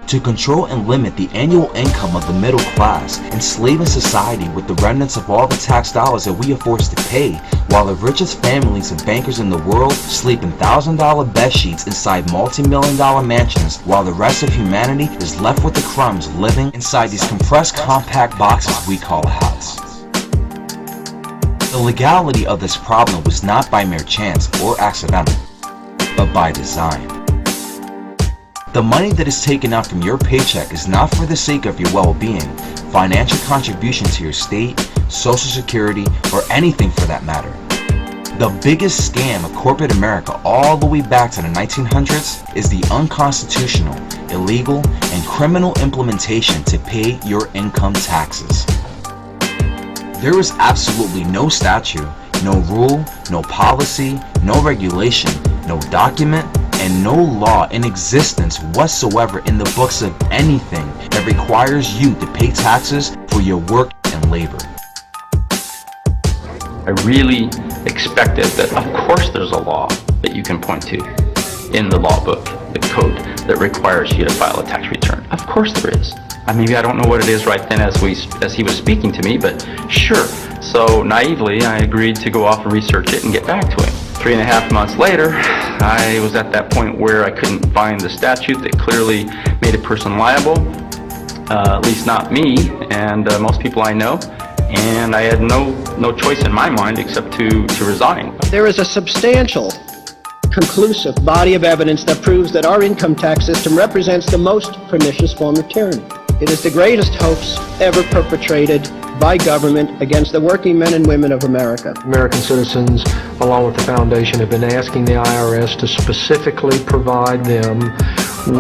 To control and limit the annual income of the middle class, enslaving society with the remnants of all the tax dollars that we are forced to pay, while the richest families and bankers in the world sleep in $1,000 bed sheets inside multi-million-dollar mansions, while the rest of humanity is left with the crumbs living inside these compressed compact boxes we call a house. The legality of this problem was not by mere chance or accidental, but by design. The money that is taken out from your paycheck is not for the sake of your well-being, financial contribution to your state, Social Security, or anything for that matter. The biggest scam of corporate America all the way back to the 1900s is the unconstitutional, illegal, and criminal implementation to pay your income taxes. There is absolutely no statute, no rule, no policy, no regulation, no document, and no law in existence whatsoever in the books of anything that requires you to pay taxes for your work and labor. I really expected that, of course there's a law that you can point to in the law book, the code, that requires you to file a tax return. Of course there is. Maybe I don't know what it is right then as he was speaking to me, but sure. So naively, I agreed to go off and research it and get back to him. 3.5 months later, I was at that point where I couldn't find the statute that clearly made a person liable, at least not me and most people I know, and I had no choice in my mind except to resign. There is a substantial, conclusive body of evidence that proves that our income tax system represents the most pernicious form of tyranny. It is the greatest hoax ever perpetrated by government against the working men and women of America. American citizens, along with the foundation, have been asking the IRS to specifically provide them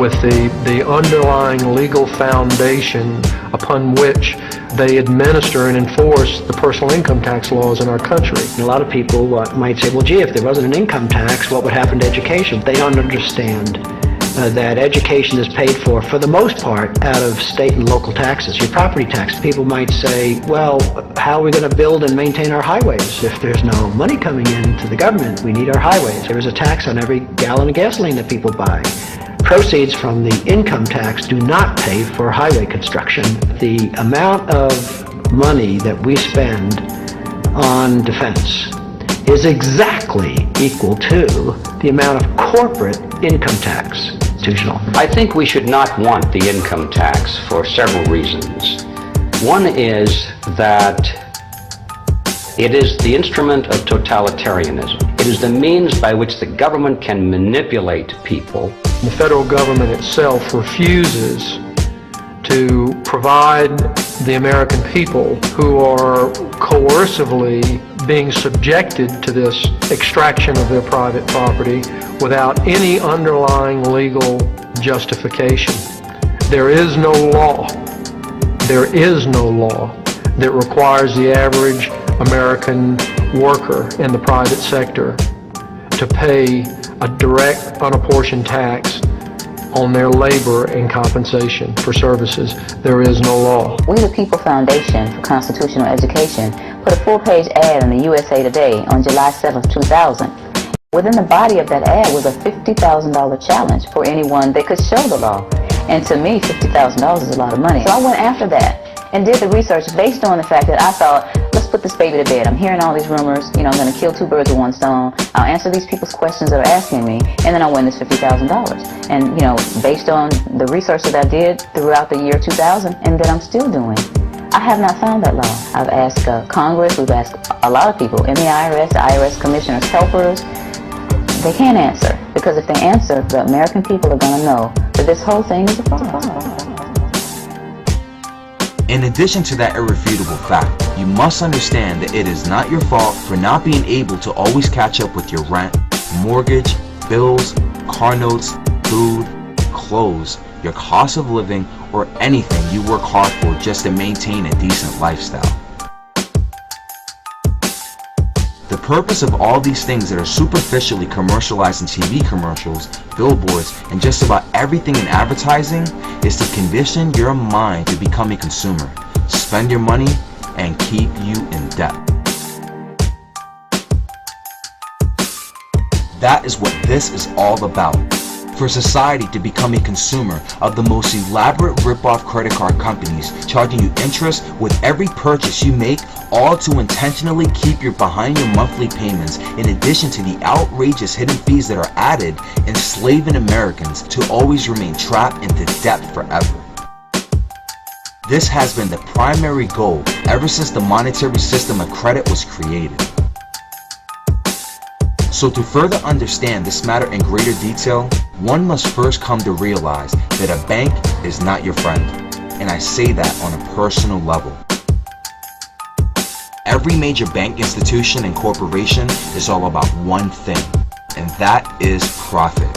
with the underlying legal foundation upon which they administer and enforce the personal income tax laws in our country. A lot of people might say, well, gee, if there wasn't an income tax, what would happen to education? They don't understand that education is paid for the most part, out of state and local taxes, your property tax. People might say, well, how are we going to build and maintain our highways? If there's no money coming into the government, we need our highways. There is a tax on every gallon of gasoline that people buy. Proceeds from the income tax do not pay for highway construction. The amount of money that we spend on defense is exactly equal to the amount of corporate income tax. I think we should not want the income tax for several reasons. One is that it is the instrument of totalitarianism. It is the means by which the government can manipulate people. The federal government itself refuses to provide the American people who are coercively being subjected to this extraction of their private property without any underlying legal justification. There is no law that requires the average American worker in the private sector to pay a direct unapportioned tax on their labor and compensation for services. There is no law. We, the People Foundation for Constitutional Education, put a full-page ad in the USA Today on July 7th, 2000. Within the body of that ad was a $50,000 challenge for anyone that could show the law. And to me, $50,000 is a lot of money. So I went after that and did the research based on the fact that I thought, let's put this baby to bed. I'm hearing all these rumors, I'm going to kill two birds with one stone. I'll answer these people's questions that are asking me, and then I'll win this $50,000. And, based on the research that I did throughout the year 2000 and that I'm still doing, I have not found that law. I've asked Congress, we've asked a lot of people in the IRS commissioners, helpers. They can't answer, because if they answer, the American people are going to know that this whole thing is a fraud. In addition to that irrefutable fact, you must understand that it is not your fault for not being able to always catch up with your rent, mortgage, bills, car notes, food, clothes, your cost of living, or anything you work hard for just to maintain a decent lifestyle. The purpose of all these things that are superficially commercialized in TV commercials, billboards, and just about everything in advertising is to condition your mind to become a consumer, spend your money, and keep you in debt. That is what this is all about. For society to become a consumer of the most elaborate rip-off credit card companies, charging you interest with every purchase you make, all to intentionally keep you behind your monthly payments, in addition to the outrageous hidden fees that are added, enslaving Americans to always remain trapped into debt forever. This has been the primary goal ever since the monetary system of credit was created. So to further understand this matter in greater detail, one must first come to realize that a bank is not your friend, and I say that on a personal level. Every major bank institution and corporation is all about one thing, and that is profit.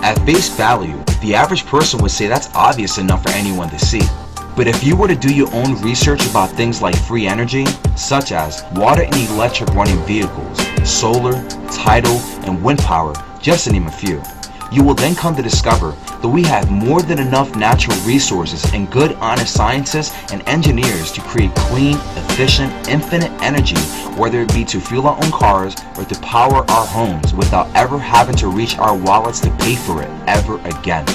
At face value, the average person would say that's obvious enough for anyone to see. But if you were to do your own research about things like free energy, such as water and electric running vehicles, solar, tidal, and wind power, just to name a few, You will then come to discover that we have more than enough natural resources and good, honest scientists and engineers to create clean, efficient, infinite energy, whether it be to fuel our own cars or to power our homes without ever having to reach our wallets to pay for it ever again.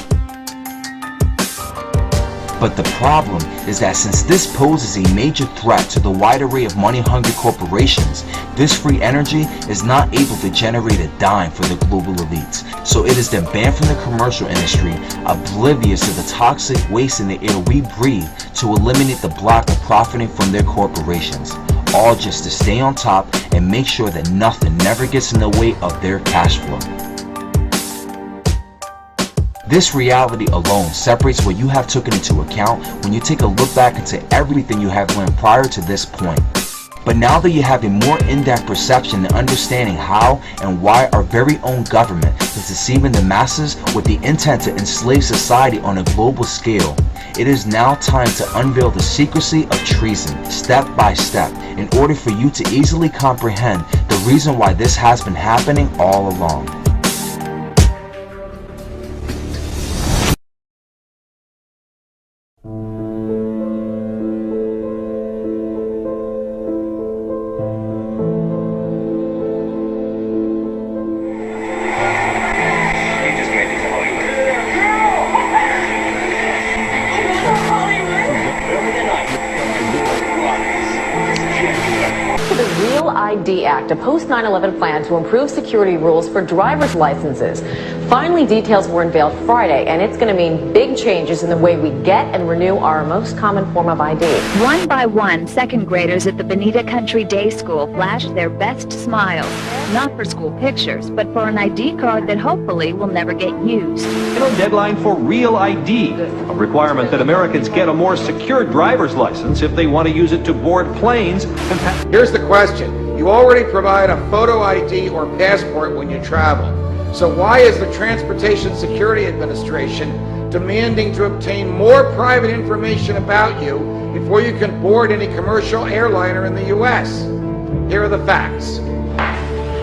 But the problem is that since this poses a major threat to the wide array of money-hungry corporations, this free energy is not able to generate a dime for the global elites. So it is then banned from the commercial industry, oblivious to the toxic waste in the air we breathe, to eliminate the block of profiting from their corporations. All just to stay on top and make sure that nothing never gets in the way of their cash flow. This reality alone separates what you have taken into account when you take a look back into everything you have learned prior to this point. But now that you have a more in-depth perception and understanding how and why our very own government is deceiving the masses with the intent to enslave society on a global scale, it is now time to unveil the secrecy of treason step by step in order for you to easily comprehend the reason why this has been happening all along. ID Act, a post-9/11 plan to improve security rules for driver's licenses. Finally, details were unveiled Friday, and it's going to mean big changes in the way we get and renew our most common form of ID. One by one, second graders at the Bonita Country Day School flashed their best smiles. Not for school pictures, but for an ID card that hopefully will never get used. Deadline for Real ID, a requirement that Americans get a more secure driver's license if they want to use it to board planes. Here's the question. You already provide a photo ID or passport when you travel. So why is the Transportation Security Administration demanding to obtain more private information about you before you can board any commercial airliner in the U.S.? Here are the facts.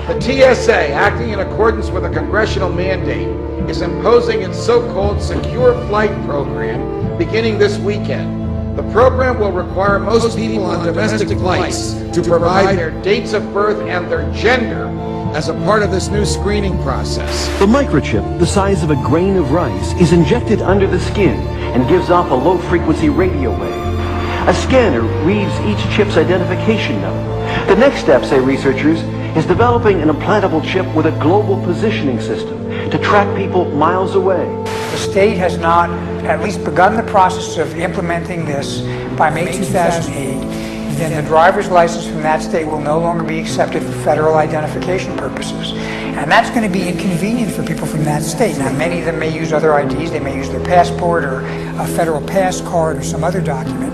The TSA, acting in accordance with a congressional mandate, is imposing its so-called Secure Flight Program beginning this weekend. The program will require most people on domestic flights to provide their dates of birth and their gender as a part of this new screening process. The microchip, the size of a grain of rice, is injected under the skin and gives off a low-frequency radio wave. A scanner reads each chip's identification number. The next step, say researchers, is developing an implantable chip with a global positioning system to track people miles away. The state has not at least begun the process of implementing this by May 2008. Then the driver's license from that state will no longer be accepted for federal identification purposes. And that's going to be inconvenient for people from that state. Now, many of them may use other IDs. They may use their passport or a federal pass card or some other document.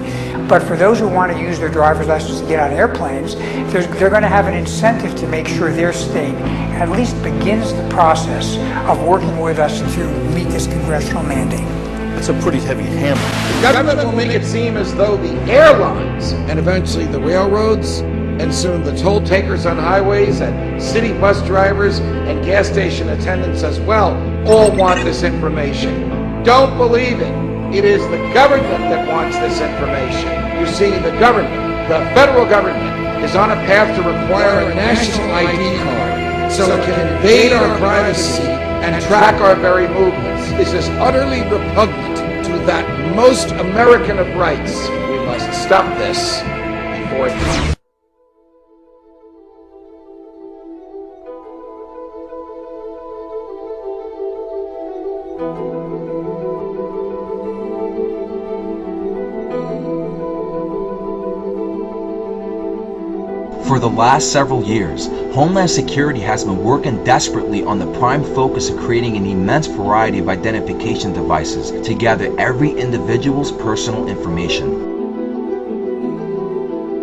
But for those who want to use their driver's license to get on airplanes, they're going to have an incentive to make sure their state at least begins the process of working with us to meet this congressional mandate. That's a pretty heavy hammer. The government will make it seem as though the airlines and eventually the railroads and soon the toll takers on highways and city bus drivers and gas station attendants as well all want this information. Don't believe it. It is the government that wants this information. You see, the government, the federal government, is on a path to require a national ID card so it can invade our privacy and track our very movements. This is utterly repugnant to that most American of rights. We must stop this before it comes. For the last several years, Homeland Security has been working desperately on the prime focus of creating an immense variety of identification devices to gather every individual's personal information.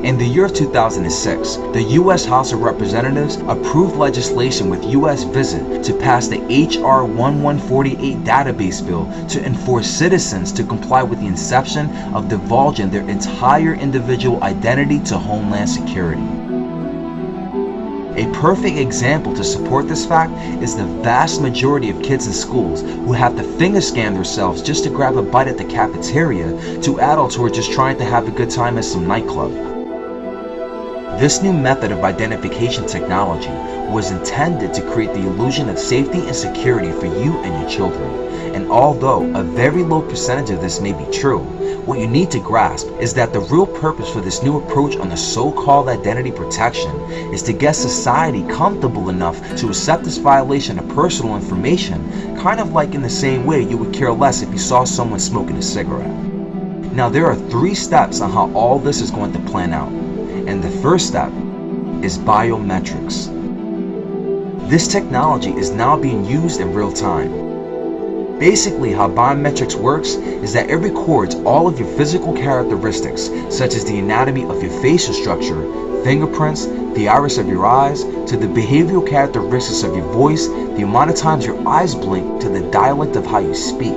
In the year 2006, the U.S. House of Representatives approved legislation with U.S. visit to pass the H.R. 1148 database bill to enforce citizens to comply with the inception of divulging their entire individual identity to Homeland Security. A perfect example to support this fact is the vast majority of kids in schools who have to finger scan themselves just to grab a bite at the cafeteria to adults who are just trying to have a good time at some nightclub. This new method of identification technology was intended to create the illusion of safety and security for you and your children. And although a very low percentage of this may be true, what you need to grasp is that the real purpose for this new approach on the so-called identity protection is to get society comfortable enough to accept this violation of personal information, kind of like in the same way you would care less if you saw someone smoking a cigarette. Now there are 3 steps on how all this is going to plan out, and the first step is biometrics. This technology is now being used in real time. Basically, how biometrics works is that it records all of your physical characteristics, such as the anatomy of your facial structure, fingerprints, the iris of your eyes, to the behavioral characteristics of your voice, the amount of times your eyes blink, to the dialect of how you speak.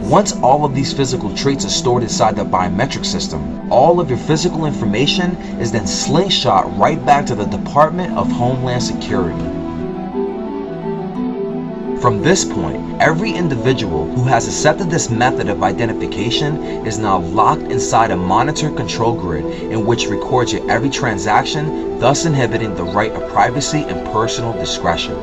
Once all of these physical traits are stored inside the biometric system, all of your physical information is then slingshot right back to the Department of Homeland Security. From this point, every individual who has accepted this method of identification is now locked inside a monitor control grid in which records your every transaction, thus inhibiting the right of privacy and personal discretion.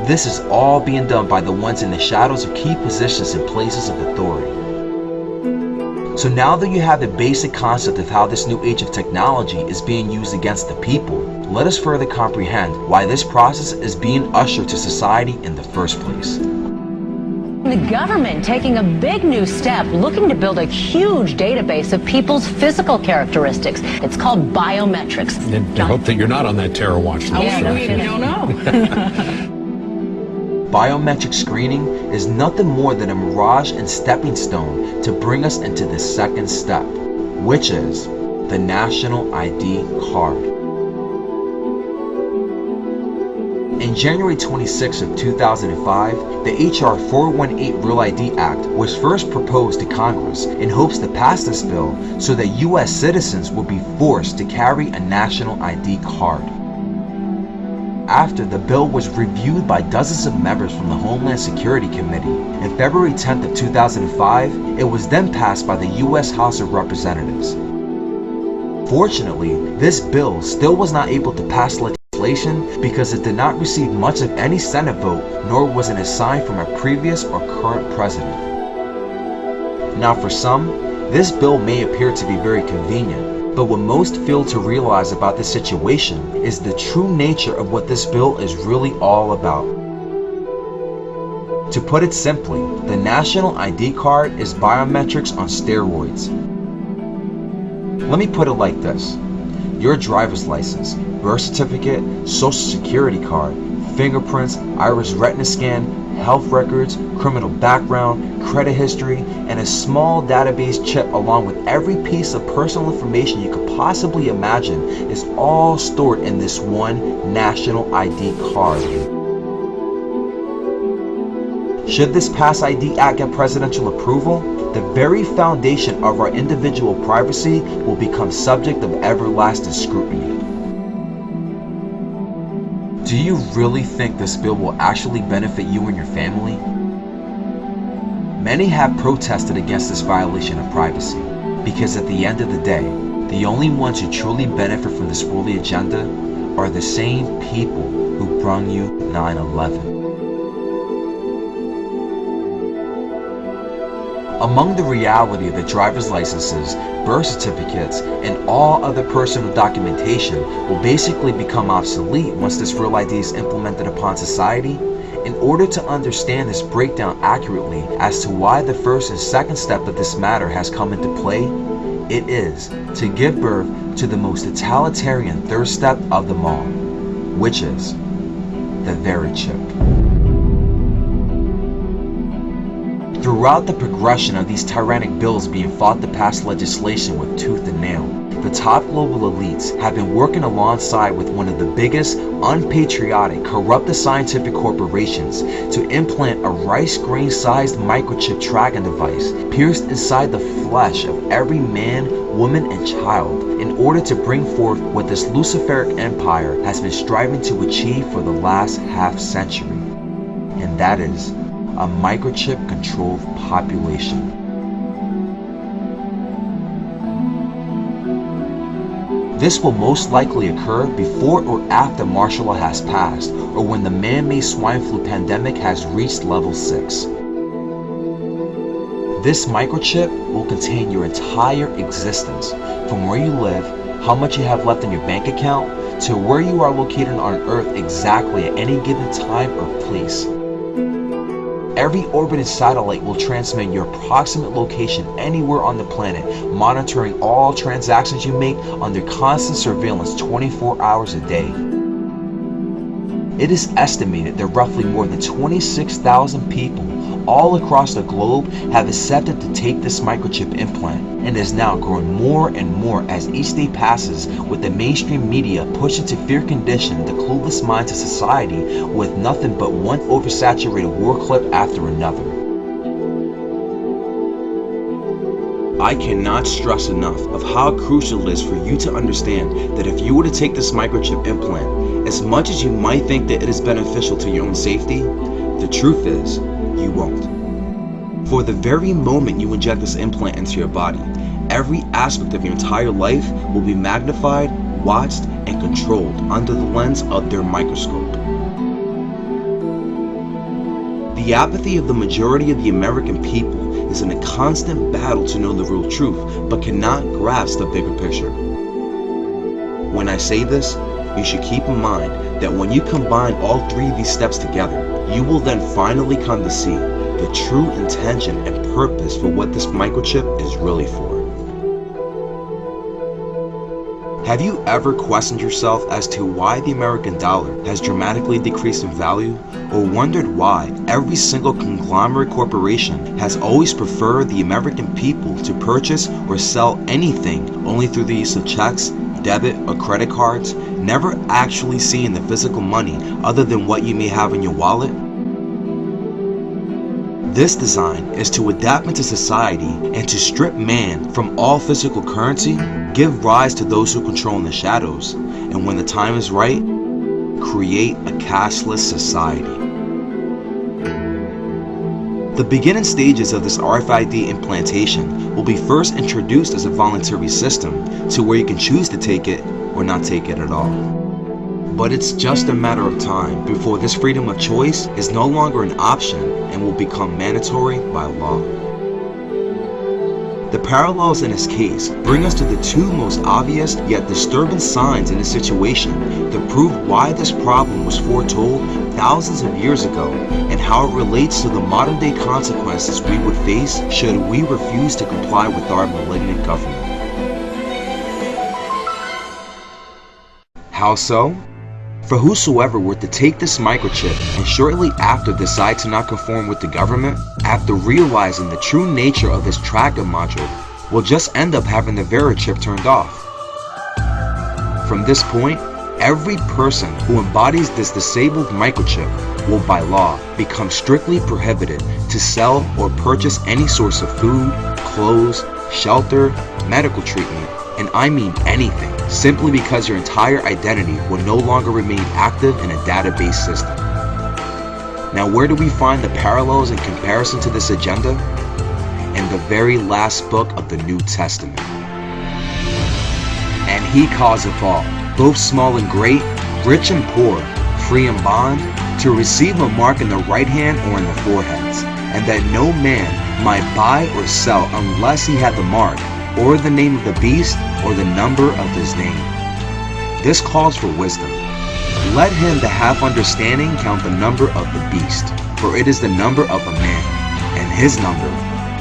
This is all being done by the ones in the shadows of key positions and places of authority. So now that you have the basic concept of how this new age of technology is being used against the people, let us further comprehend why this process is being ushered to society in the first place. The government taking a big new step, looking to build a huge database of people's physical characteristics. It's called biometrics. I hope that you're not on that terror watch list. Yeah, we don't know. Biometric screening is nothing more than a mirage and stepping stone to bring us into the second step, which is the National ID card. In January 26 of 2005, the H.R. 418 Real ID Act was first proposed to Congress in hopes to pass this bill so that U.S. citizens would be forced to carry a national ID card. After the bill was reviewed by dozens of members from the Homeland Security Committee, in February 10th of 2005, it was then passed by the U.S. House of Representatives. Fortunately, this bill still was not able to pass legislation because it did not receive much of any Senate vote, nor was it assigned from a previous or current president. Now for some, this bill may appear to be very convenient, but what most fail to realize about this situation is the true nature of what this bill is really all about. To put it simply, the National ID card is biometrics on steroids. Let me put it like this. Your driver's license, birth certificate, social security card, fingerprints, iris retina scan, health records, criminal background, credit history, and a small database chip along with every piece of personal information you could possibly imagine is all stored in this one National ID card. Should this pass ID Act get presidential approval, the very foundation of our individual privacy will become subject of everlasting scrutiny. Do you really think this bill will actually benefit you and your family? Many have protested against this violation of privacy because at the end of the day, the only ones who truly benefit from this worldly agenda are the same people who brung you 9/11. Among the reality that driver's licenses, birth certificates, and all other personal documentation will basically become obsolete once this Real ID is implemented upon society, in order to understand this breakdown accurately as to why the first and second step of this matter has come into play, it is to give birth to the most totalitarian third step of them all, which is the very chip. Throughout the progression of these tyrannic bills being fought to pass legislation with tooth and nail, the top global elites have been working alongside with one of the biggest, unpatriotic, corrupted scientific corporations to implant a rice grain-sized microchip tracking device pierced inside the flesh of every man, woman, and child in order to bring forth what this Luciferic empire has been striving to achieve for the last half-century. And that is a microchip-controlled population. This will most likely occur before or after martial law has passed, or when the man-made swine flu pandemic has reached level 6. This microchip will contain your entire existence, from where you live, how much you have left in your bank account, to where you are located on Earth exactly at any given time or place. Every orbiting satellite will transmit your approximate location anywhere on the planet, monitoring all transactions you make under constant surveillance 24 hours a day. It is estimated that roughly more than 26,000 people all across the globe have accepted to take this microchip implant, and is now growing more and more as each day passes, with the mainstream media pushing to fear-condition the clueless minds of society with nothing but one oversaturated war clip after another. I cannot stress enough of how crucial it is for you to understand that if you were to take this microchip implant, as much as you might think that it is beneficial to your own safety, the truth is, you won't. For the very moment you inject this implant into your body, every aspect of your entire life will be magnified, watched, and controlled under the lens of their microscope. The apathy of the majority of the American people is in a constant battle to know the real truth, but cannot grasp the bigger picture. When I say this, you should keep in mind that when you combine all three of these steps together, you will then finally come to see the true intention and purpose for what this microchip is really for. Have you ever questioned yourself as to why the American dollar has dramatically decreased in value, or wondered why every single conglomerate corporation has always preferred the American people to purchase or sell anything only through the use of checks, debit, or credit cards, never actually seeing the physical money other than what you may have in your wallet? This design is to adapt into society and to strip man from all physical currency, give rise to those who control in the shadows, and when the time is right, create a cashless society. The beginning stages of this RFID implantation will be first introduced as a voluntary system to where you can choose to take it or not take it at all. But it's just a matter of time before this freedom of choice is no longer an option and will become mandatory by law. The parallels in this case bring us to the two most obvious yet disturbing signs in this situation that prove why this problem was foretold thousands of years ago and how it relates to the modern day consequences we would face should we refuse to comply with our malignant government. How so? For whosoever were to take this microchip and shortly after decide to not conform with the government, after realizing the true nature of this tracking module, will just end up having the very chip turned off. From this point, every person who embodies this disabled microchip will by law become strictly prohibited to sell or purchase any source of food, clothes, shelter, medical treatment, and I mean anything, simply because your entire identity will no longer remain active in a database system. Now, where do we find the parallels in comparison to this agenda? In the very last book of the New Testament. And he causeth all, both small and great, rich and poor, free and bond, to receive a mark in the right hand or in the foreheads, and that no man might buy or sell unless he had the mark, or the name of the beast, or the number of his name. This calls for wisdom. Let him that hath understanding count the number of the beast, for it is the number of a man, and his number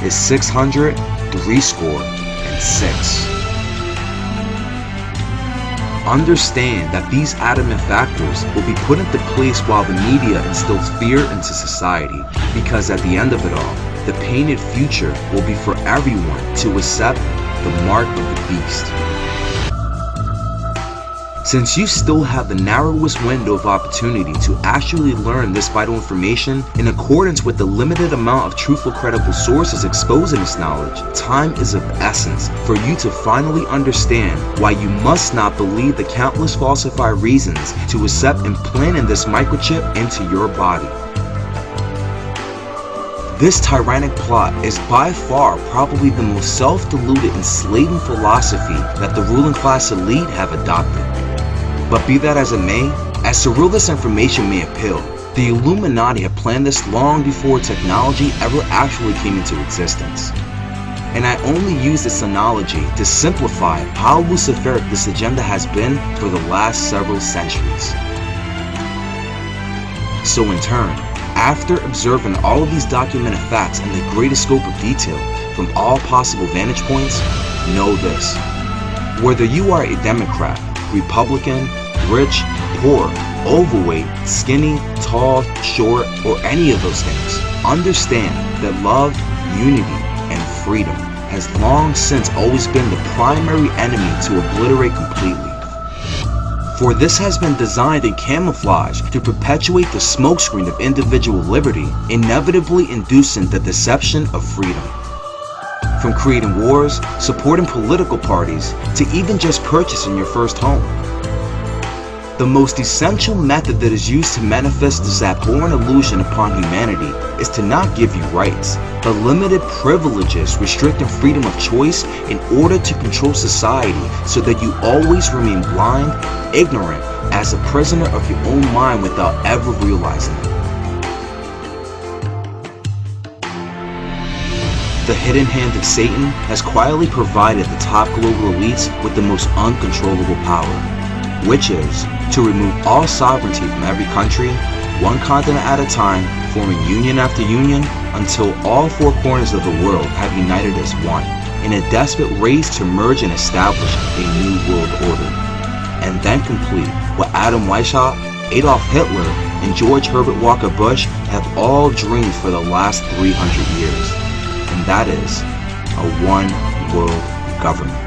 is 666. Understand that these adamant factors will be put into place while the media instills fear into society, because at the end of it all, the painted future will be for everyone to accept the mark of the beast. Since you still have the narrowest window of opportunity to actually learn this vital information in accordance with the limited amount of truthful, credible sources exposing this knowledge, time is of essence for you to finally understand why you must not believe the countless falsified reasons to accept implanting this microchip into your body. This tyrannic plot is by far probably the most self-deluded, enslaving philosophy that the ruling class elite have adopted. But be that as it may, as surreal this information may appeal, the Illuminati have planned this long before technology ever actually came into existence. And I only use this analogy to simplify how luciferic this agenda has been for the last several centuries. So in turn, after observing all of these documented facts in the greatest scope of detail from all possible vantage points, know this. Whether you are a Democrat, Republican, rich, poor, overweight, skinny, tall, short, or any of those things, understand that love, unity, and freedom has long since always been the primary enemy to obliterate completely. For this has been designed and camouflaged to perpetuate the smokescreen of individual liberty, inevitably inducing the deception of freedom. From creating wars, supporting political parties, to even just purchasing your first home. The most essential method that is used to manifest this abhorrent illusion upon humanity is to not give you rights, but limited privileges restricting freedom of choice in order to control society so that you always remain blind, ignorant, as a prisoner of your own mind without ever realizing it. The hidden hand of Satan has quietly provided the top global elites with the most uncontrollable power, which is to remove all sovereignty from every country, one continent at a time, forming union after union until all four corners of the world have united as one, in a desperate race to merge and establish a new world order. And then complete what Adam Weishaupt, Adolf Hitler, and George Herbert Walker Bush have all dreamed for the last 300 years. And that is a one world government.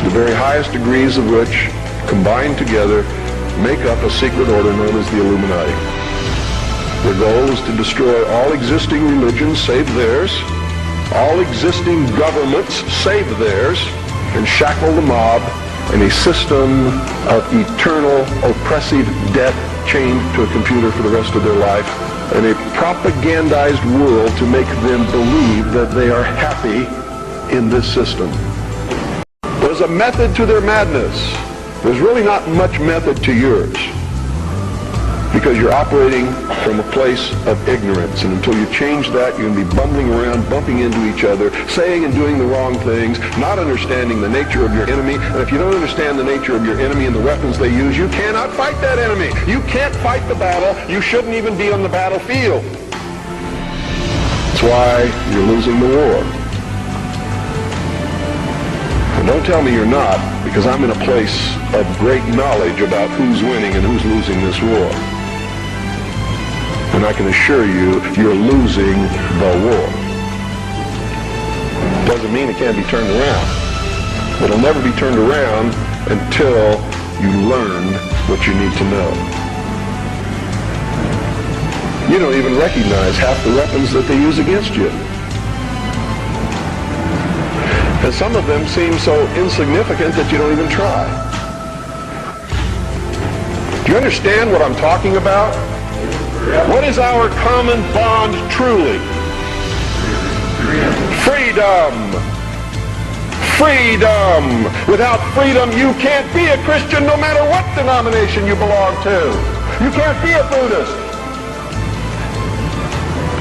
The very highest degrees of which, combined together, make up a secret order known as the Illuminati. Their goal is to destroy all existing religions save theirs, all existing governments save theirs, and shackle the mob in a system of eternal oppressive debt chained to a computer for the rest of their life, and a propagandized world to make them believe that they are happy in this system. There's a method to their madness. There's really not much method to yours, because you're operating from a place of ignorance, and until you change that, you're going to be bumbling around, bumping into each other, saying and doing the wrong things, not understanding the nature of your enemy. And if you don't understand the nature of your enemy and the weapons they use, you cannot fight that enemy. You can't fight the battle. You shouldn't even be on the battlefield. That's why you're losing the war. And don't tell me you're not, because I'm in a place of great knowledge about who's winning and who's losing this war. And I can assure you, you're losing the war. Doesn't mean it can't be turned around. It'll never be turned around until you learn what you need to know. You don't even recognize half the weapons that they use against you. And some of them seem so insignificant that you don't even try. Do you understand what I'm talking about? What is our common bond truly? Freedom! Freedom! Without freedom, you can't be a Christian no matter what denomination you belong to. You can't be a Buddhist.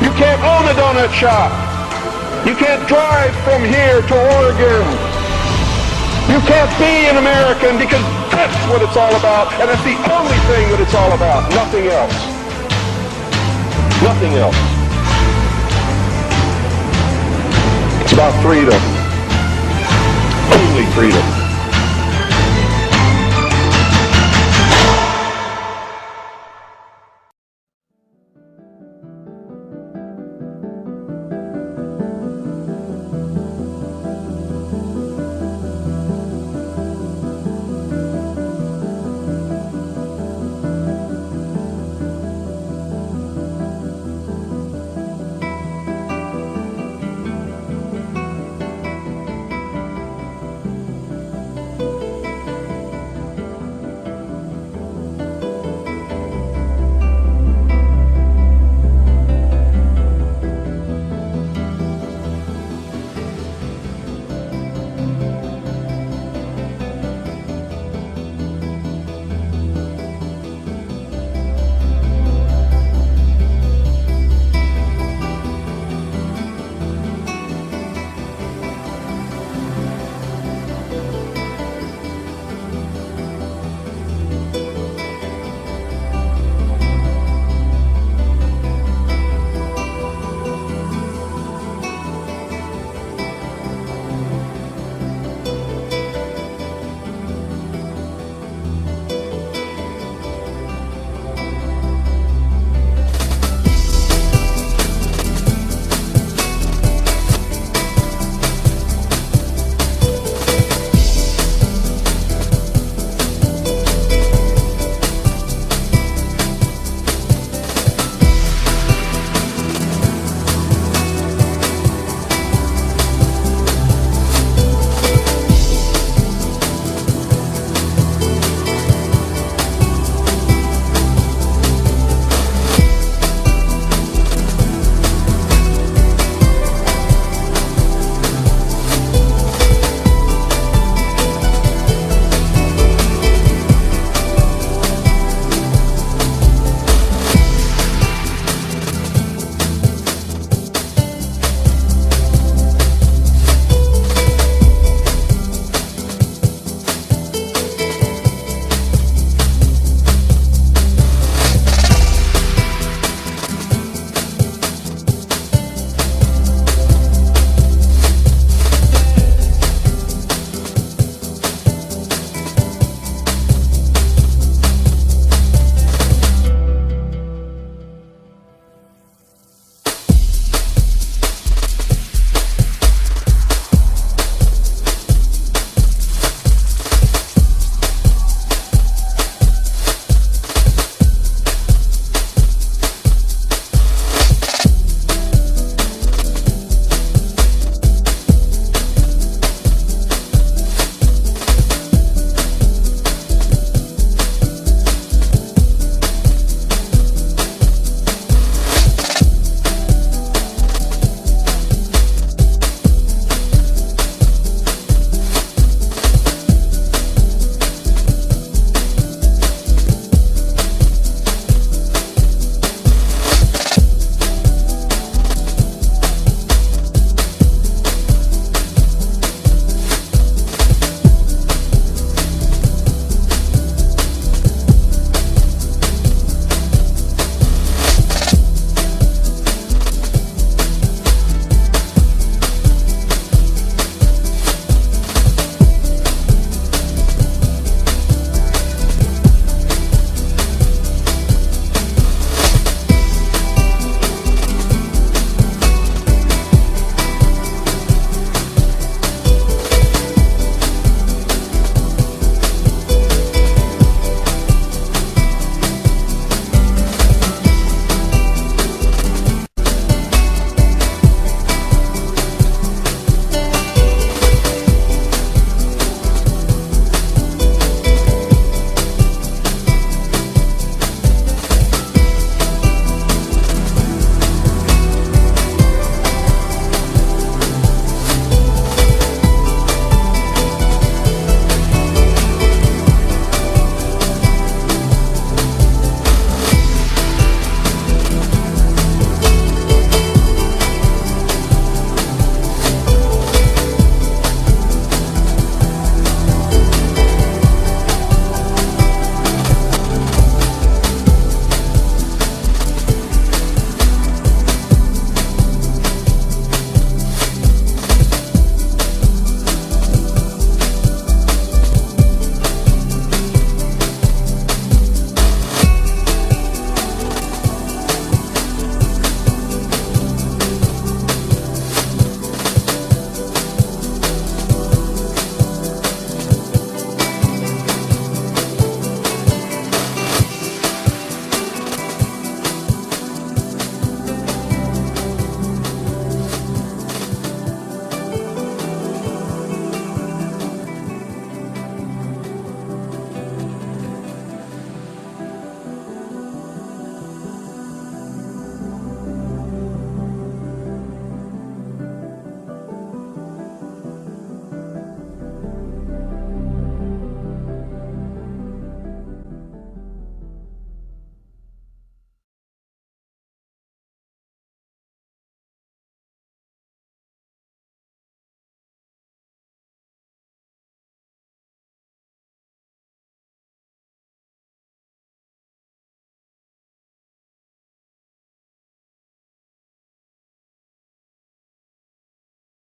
You can't own a donut shop. You can't drive from here to Oregon. You can't be an American, because that's what it's all about, and it's the only thing that it's all about, nothing else. Nothing else. It's about freedom. Only freedom.